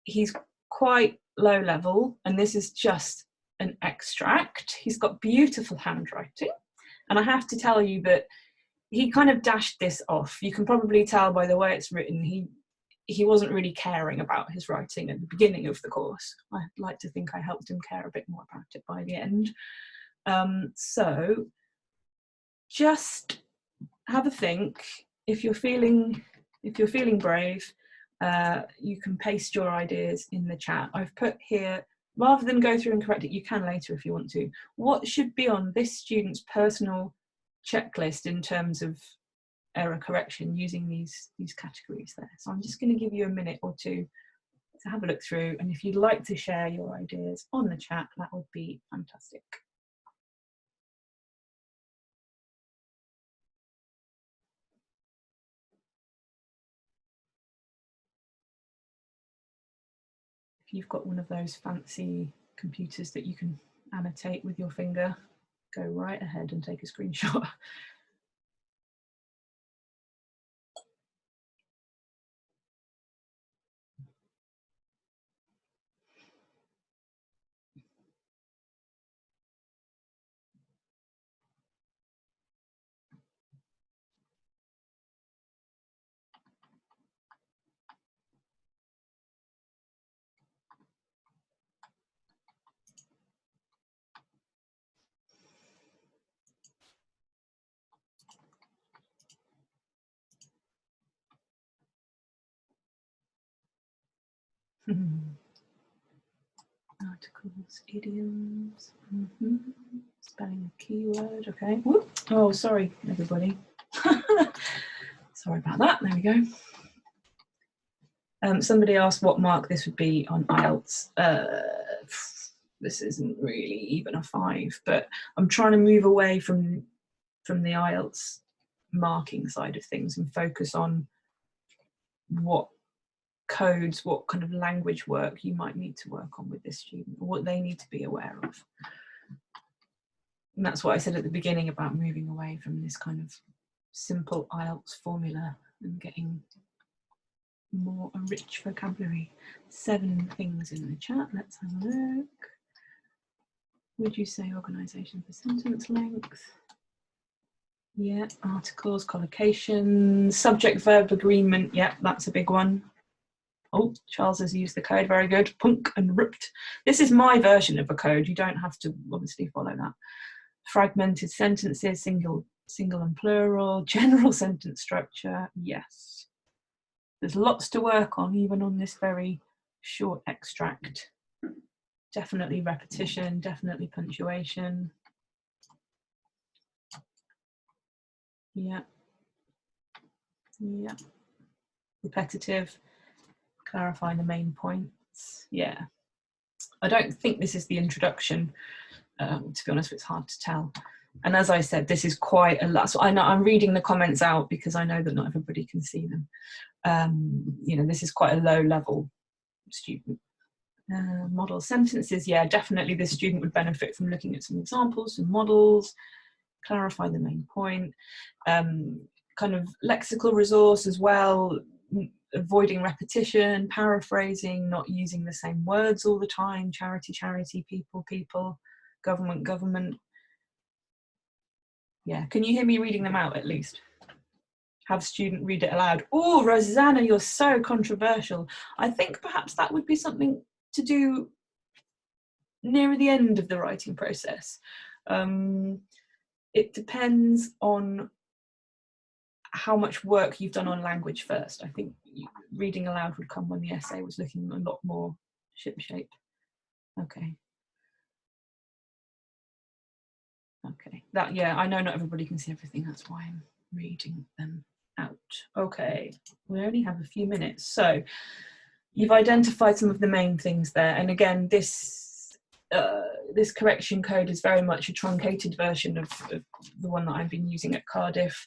Speaker 1: He's quite low level, and this is just an extract. He's got beautiful handwriting, and I have to tell you that he kind of dashed this off. You can probably tell by the way it's written, he wasn't really caring about his writing at the beginning of the course. I'd like to think I helped him care a bit more about it by the end. So just have a think. If you're feeling brave, you can paste your ideas in the chat. I've put here, rather than go through and correct it, you can later if you want to, what should be on this student's personal checklist in terms of error correction using these categories there. So I'm just going to give you a minute or two to have a look through, and if you'd like to share your ideas on the chat, that would be fantastic. If you've got one of those fancy computers that you can annotate with your finger, go right ahead and take a screenshot. Articles, idioms, spelling a keyword, okay. Whoop. Oh, sorry, everybody. Sorry about that, there we go. Somebody asked what mark this would be on IELTS. This isn't really even a 5, but I'm trying to move away from the IELTS marking side of things and focus on what codes, what kind of language work you might need to work on with this student, or what they need to be aware of. And that's what I said at the beginning about moving away from this kind of simple IELTS formula and getting more a rich vocabulary. 7 things in the chat, let's have a look. Would you say organisation for sentence length? Yeah, articles, collocations, subject-verb agreement, yeah, that's a big one. Oh, Charles has used the code, very good. Punk and ripped. This is my version of a code, you don't have to obviously follow that. Fragmented sentences, single and plural, general sentence structure, yes. There's lots to work on, even on this very short extract. Definitely repetition, definitely punctuation. Yeah. Yeah. Repetitive, clarifying the main points. Yeah. I don't think this is the introduction. To be honest, it's hard to tell. And as I said, this is quite a lot. So I know I'm reading the comments out because I know that not everybody can see them. You know, this is quite a low level student. Model sentences, yeah, definitely this student would benefit from looking at some examples, some models, clarify the main point. Kind of lexical resource as well. avoiding repetition, paraphrasing, not using the same words all the time, charity, charity, people, people, government, government. Yeah, can you hear me reading them out at least? Have student read it aloud. Oh, Rosanna, you're so controversial. I think perhaps that would be something to do nearer the end of the writing process. It depends on how much work you've done on language first. I think reading aloud would come when the essay was looking a lot more shipshape. Okay. Okay, that, yeah, I know not everybody can see everything, that's why I'm reading them out. Okay, we only have a few minutes. So you've identified some of the main things there. And again, this correction code is very much a truncated version of the one that I've been using at Cardiff.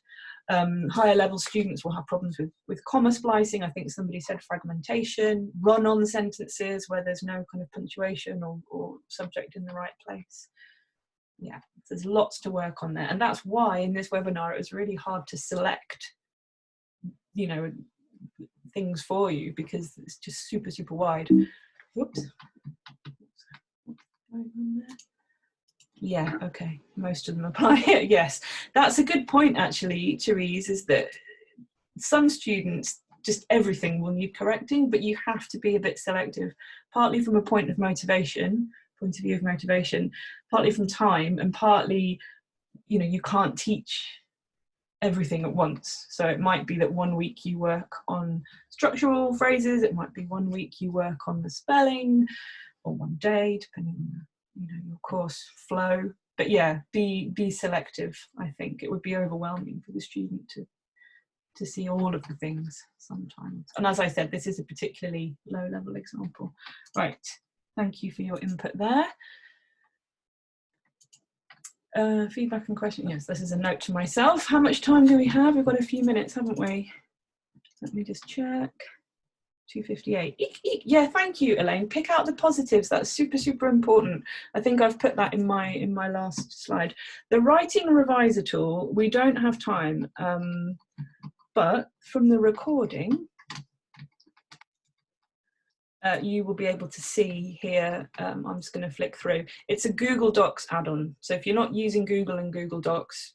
Speaker 1: Higher level students will have problems with comma splicing. I think somebody said fragmentation, run-on sentences where there's no kind of punctuation or subject in the right place. Yeah, there's lots to work on there. And that's why in this webinar, it was really hard to select, you know, things for you because it's just super, super wide. Whoops. Yeah, okay, most of them apply. Yes, that's a good point actually, Therese, is that some students, just everything will need correcting, but you have to be a bit selective, partly from a point of view of motivation, partly from time, and partly, you know, you can't teach everything at once. So it might be that 1 week you work on structural phrases, it might be 1 week you work on the spelling, or 1 day, depending on, you know, your course flow. But yeah, be selective. I think it would be overwhelming for the student to see all of the things sometimes. And as I said, this is a particularly low level example. Right, thank you for your input there. Feedback and question. Yes, this is a note to myself. How much time do we have? We've got a few minutes, haven't we? Let me just check. 2:58. Eek, eek. Yeah, thank you, Elaine. Pick out the positives. That's super, super important. I think I've put that in my last slide. The writing reviser tool, we don't have time, but from the recording, you will be able to see here, I'm just going to flick through. It's a Google Docs add-on. So if you're not using Google and Google Docs,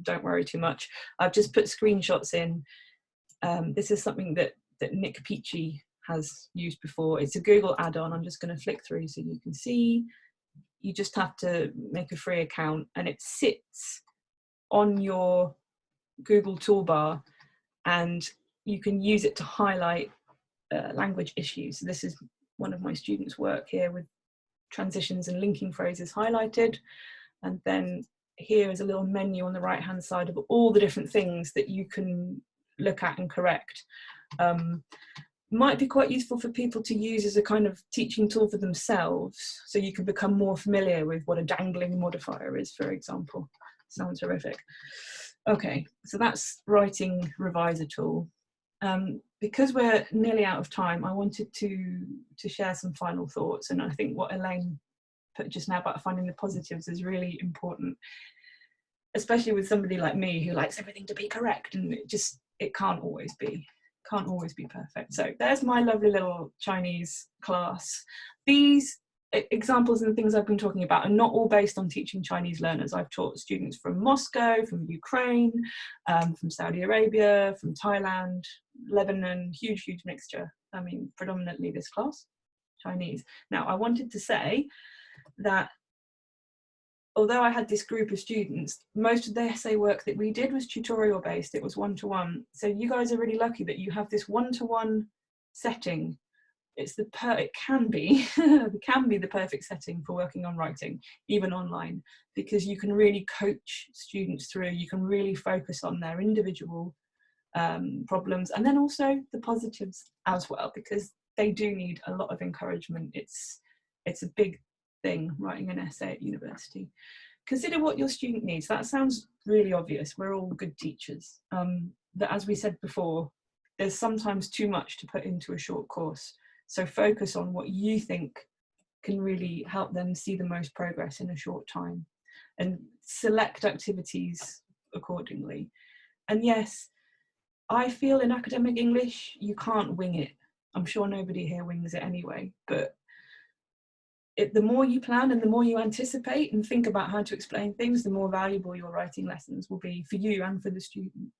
Speaker 1: don't worry too much. I've just put screenshots in. This is something that Nick Peachy has used before. It's a Google add-on. I'm just going to flick through so you can see. You just have to make a free account and it sits on your Google toolbar and you can use it to highlight language issues. So this is one of my students' work here with transitions and linking phrases highlighted. And then here is a little menu on the right hand side of all the different things that you can look at and correct. Might be quite useful for people to use as a kind of teaching tool for themselves, so you can become more familiar with what a dangling modifier is, for example. Sounds horrific. Okay, so that's writing reviser tool. Because we're nearly out of time, I wanted to share some final thoughts, and I think what Elaine put just now about finding the positives is really important, especially with somebody like me who likes everything to be correct, and it can't always be perfect. So there's my lovely little Chinese class. These examples and things I've been talking about are not all based on teaching Chinese learners. I've taught students from Moscow, from Ukraine, from Saudi Arabia, from Thailand, Lebanon, huge mixture. I mean, predominantly this class, Chinese. Now, I wanted to say that although I had this group of students, most of the essay work that we did was tutorial based. It was one-to-one. So you guys are really lucky that you have this one-to-one setting. It can be the perfect setting for working on writing, even online, because you can really coach students through. You can really focus on their individual problems, and then also the positives as well, because they do need a lot of encouragement. It's a big thing writing an essay at university. Consider what your student needs. That sounds really obvious. We're all good teachers. But as we said before, there's sometimes too much to put into a short course. So focus on what you think can really help them see the most progress in a short time, and select activities accordingly. And yes, I feel in academic English, you can't wing it. I'm sure nobody here wings it anyway, but the more you plan and the more you anticipate and think about how to explain things, the more valuable your writing lessons will be for you and for the student.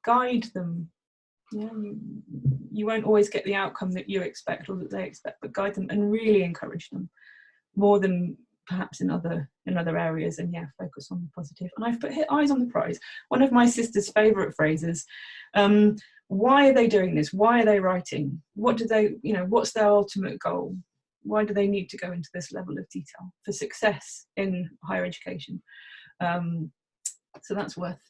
Speaker 1: Guide them. Yeah, you won't always get the outcome that you expect or that they expect, but guide them and really encourage them more than perhaps in other areas. And yeah, focus on the positive. And I've put eyes on the prize. One of my sister's favourite phrases. Why are they doing this? Why are they writing? What do they, what's their ultimate goal? Why do they need to go into this level of detail for success in higher education? So that's worth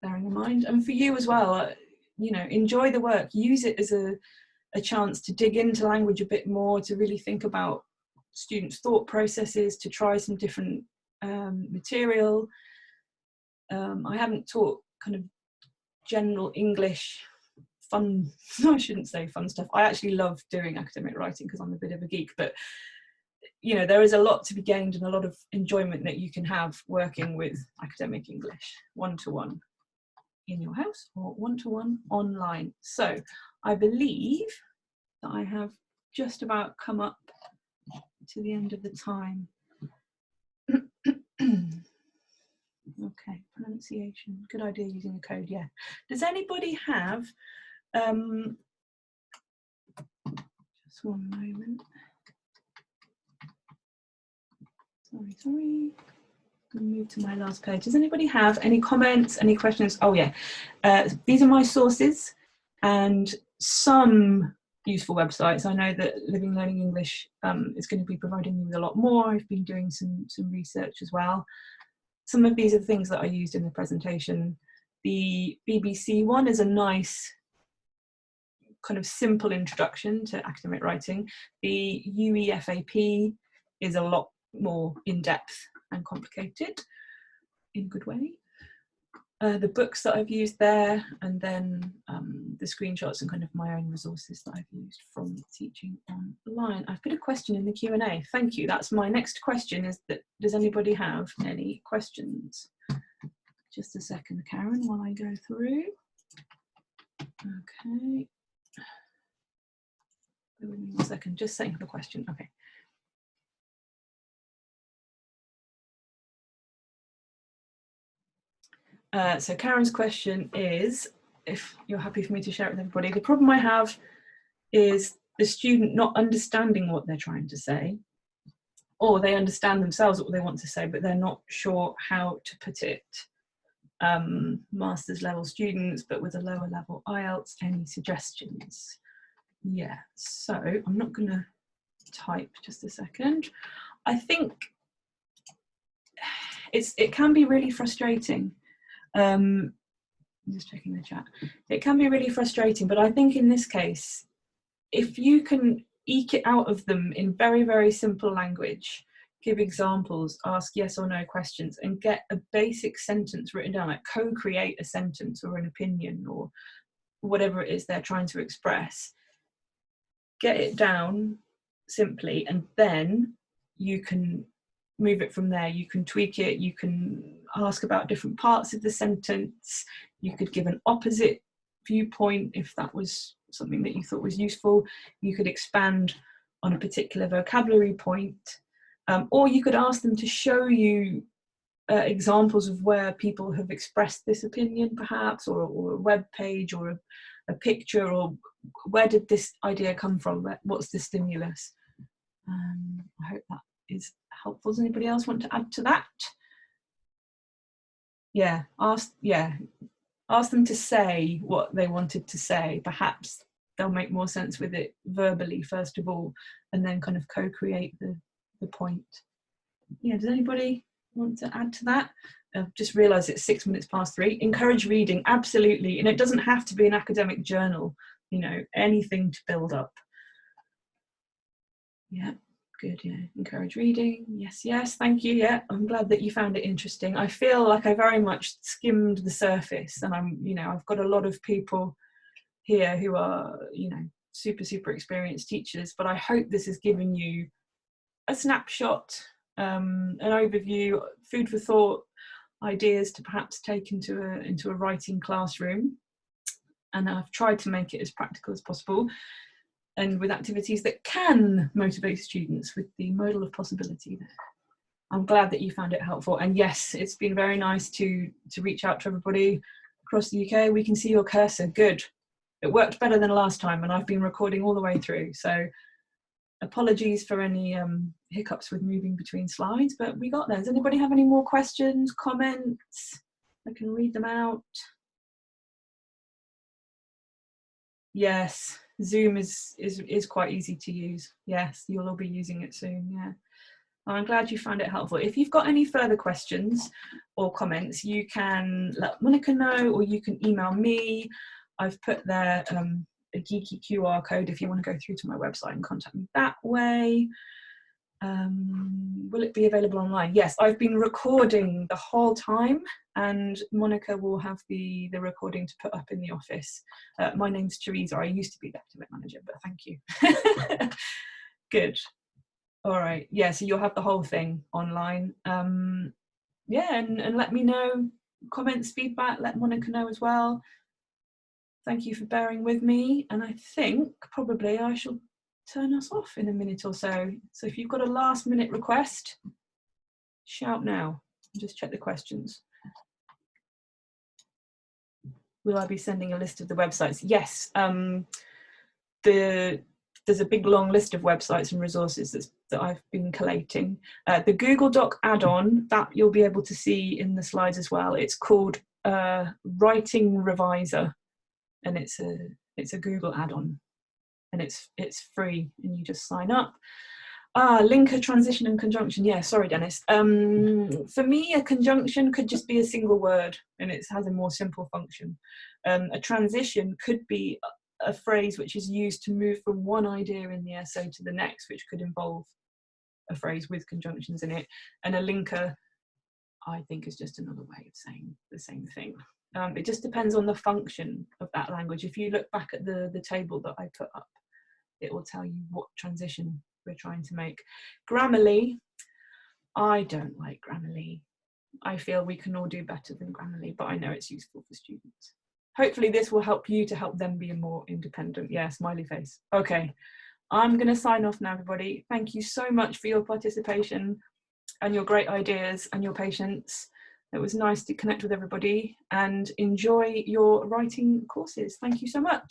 Speaker 1: bearing in mind. And for you as well, enjoy the work. Use it as a chance to dig into language a bit more, to really think about students' thought processes, to try some different material. I haven't taught kind of general English fun, I shouldn't say fun stuff. I actually love doing academic writing because I'm a bit of a geek, but there is a lot to be gained and a lot of enjoyment that you can have working with academic English, one-to-one in your house or one-to-one online. So I believe that I have just about come up to the end of the time. Okay, pronunciation, good idea using a code, yeah. Does anybody have, just one moment. Sorry. I'm going to move to my last page. Does anybody have any comments, any questions? Oh yeah, these are my sources and some useful websites. I know that Living Learning English is going to be providing you with a lot more. I've been doing some research as well. Some of these are things that I used in the presentation. The BBC one is a nice kind of simple introduction to academic writing. The UEFAP is a lot more in-depth and complicated in a good way. The books that I've used there, and then the screenshots and kind of my own resources that I've used from teaching online. I've put a question in the Q&A. Thank you. That's my next question, is that does anybody have any questions? Just a second, Karen, while I go through. Okay. Give me 1 second, just setting up a question. Okay. So Karen's question is, if you're happy for me to share it with everybody, the problem I have is the student not understanding what they're trying to say, or they understand themselves what they want to say, but they're not sure how to put it. Master's level students, but with a lower level IELTS, any suggestions? Yeah, so I'm not going to type, just a second. I think it can be really frustrating. I'm just checking the chat. It can be really frustrating, but I think in this case, if you can eke it out of them in very, very simple language, give examples, ask yes or no questions, and get a basic sentence written down, like co-create a sentence or an opinion or whatever it is they're trying to express, get it down simply, and then you can move it from there. You can tweak it, you can ask about different parts of the sentence, you could give an opposite viewpoint if that was something that you thought was useful, you could expand on a particular vocabulary point, or you could ask them to show you examples of where people have expressed this opinion perhaps, or a web page or a picture, or where did this idea come from, what's the stimulus. I hope that is helpful. Does anybody else want to add to that? Yeah, ask them to say what they wanted to say. Perhaps they'll make more sense with it verbally first of all, and then kind of co-create the point. Yeah, does anybody want to add to that? I've just realised it's 6 minutes past 3. Encourage reading, absolutely, and it doesn't have to be an academic journal, anything to build up. Yeah, good, yeah, encourage reading, yes, thank you, yeah, I'm glad that you found it interesting. I feel like I very much skimmed the surface, and I've got a lot of people here who are, super experienced teachers, but I hope this has given you a snapshot, an overview, food for thought. ideas to perhaps take into a writing classroom. And I've tried to make it as practical as possible, and with activities that can motivate students with the modal of possibility there. I'm glad that you found it helpful. And yes, it's been very nice to reach out to everybody across the UK. We can see your cursor, good. It worked better than last time, and I've been recording all the way through. So apologies for any hiccups with moving between slides, but we got there. Does anybody have any more questions, comments? I can read them out. Yes, Zoom is quite easy to use. Yes, you'll all be using it soon, yeah. I'm glad you found it helpful. If you've got any further questions or comments, you can let Monica know, or you can email me. I've put there a geeky QR code if you want to go through to my website and contact me that way. Will it be available online? Yes, I've been recording the whole time, and Monica will have the recording to put up in the office. My name's Theresa. I used to be the activate manager, but thank you. Good. All right, yeah, so you'll have the whole thing online. Yeah, and let me know, comments, feedback, let Monica know as well. Thank you for bearing with me, and I think probably I shall turn us off in a minute or so. So if you've got a last minute request, shout now. Just check the questions. Will I be sending a list of the websites? Yes, there's a big long list of websites and resources that I've been collating. The Google Doc add-on, that you'll be able to see in the slides as well. It's called Writing Reviser, and it's a Google add-on, and it's free, and you just sign up. Linker, transition and conjunction. Yeah, sorry, Dennis. For me, a conjunction could just be a single word, and it has a more simple function. A transition could be a phrase which is used to move from one idea in the essay to the next, which could involve a phrase with conjunctions in it. And a linker, I think, is just another way of saying the same thing. It just depends on the function of that language. If you look back at the table that I put up, it will tell you what transition we're trying to make. Grammarly, I don't like Grammarly. I feel we can all do better than Grammarly, but I know it's useful for students. Hopefully this will help you to help them be more independent. Yeah, smiley face. Okay, I'm going to sign off now, everybody. Thank you so much for your participation and your great ideas and your patience. It was nice to connect with everybody, and enjoy your writing courses. Thank you so much.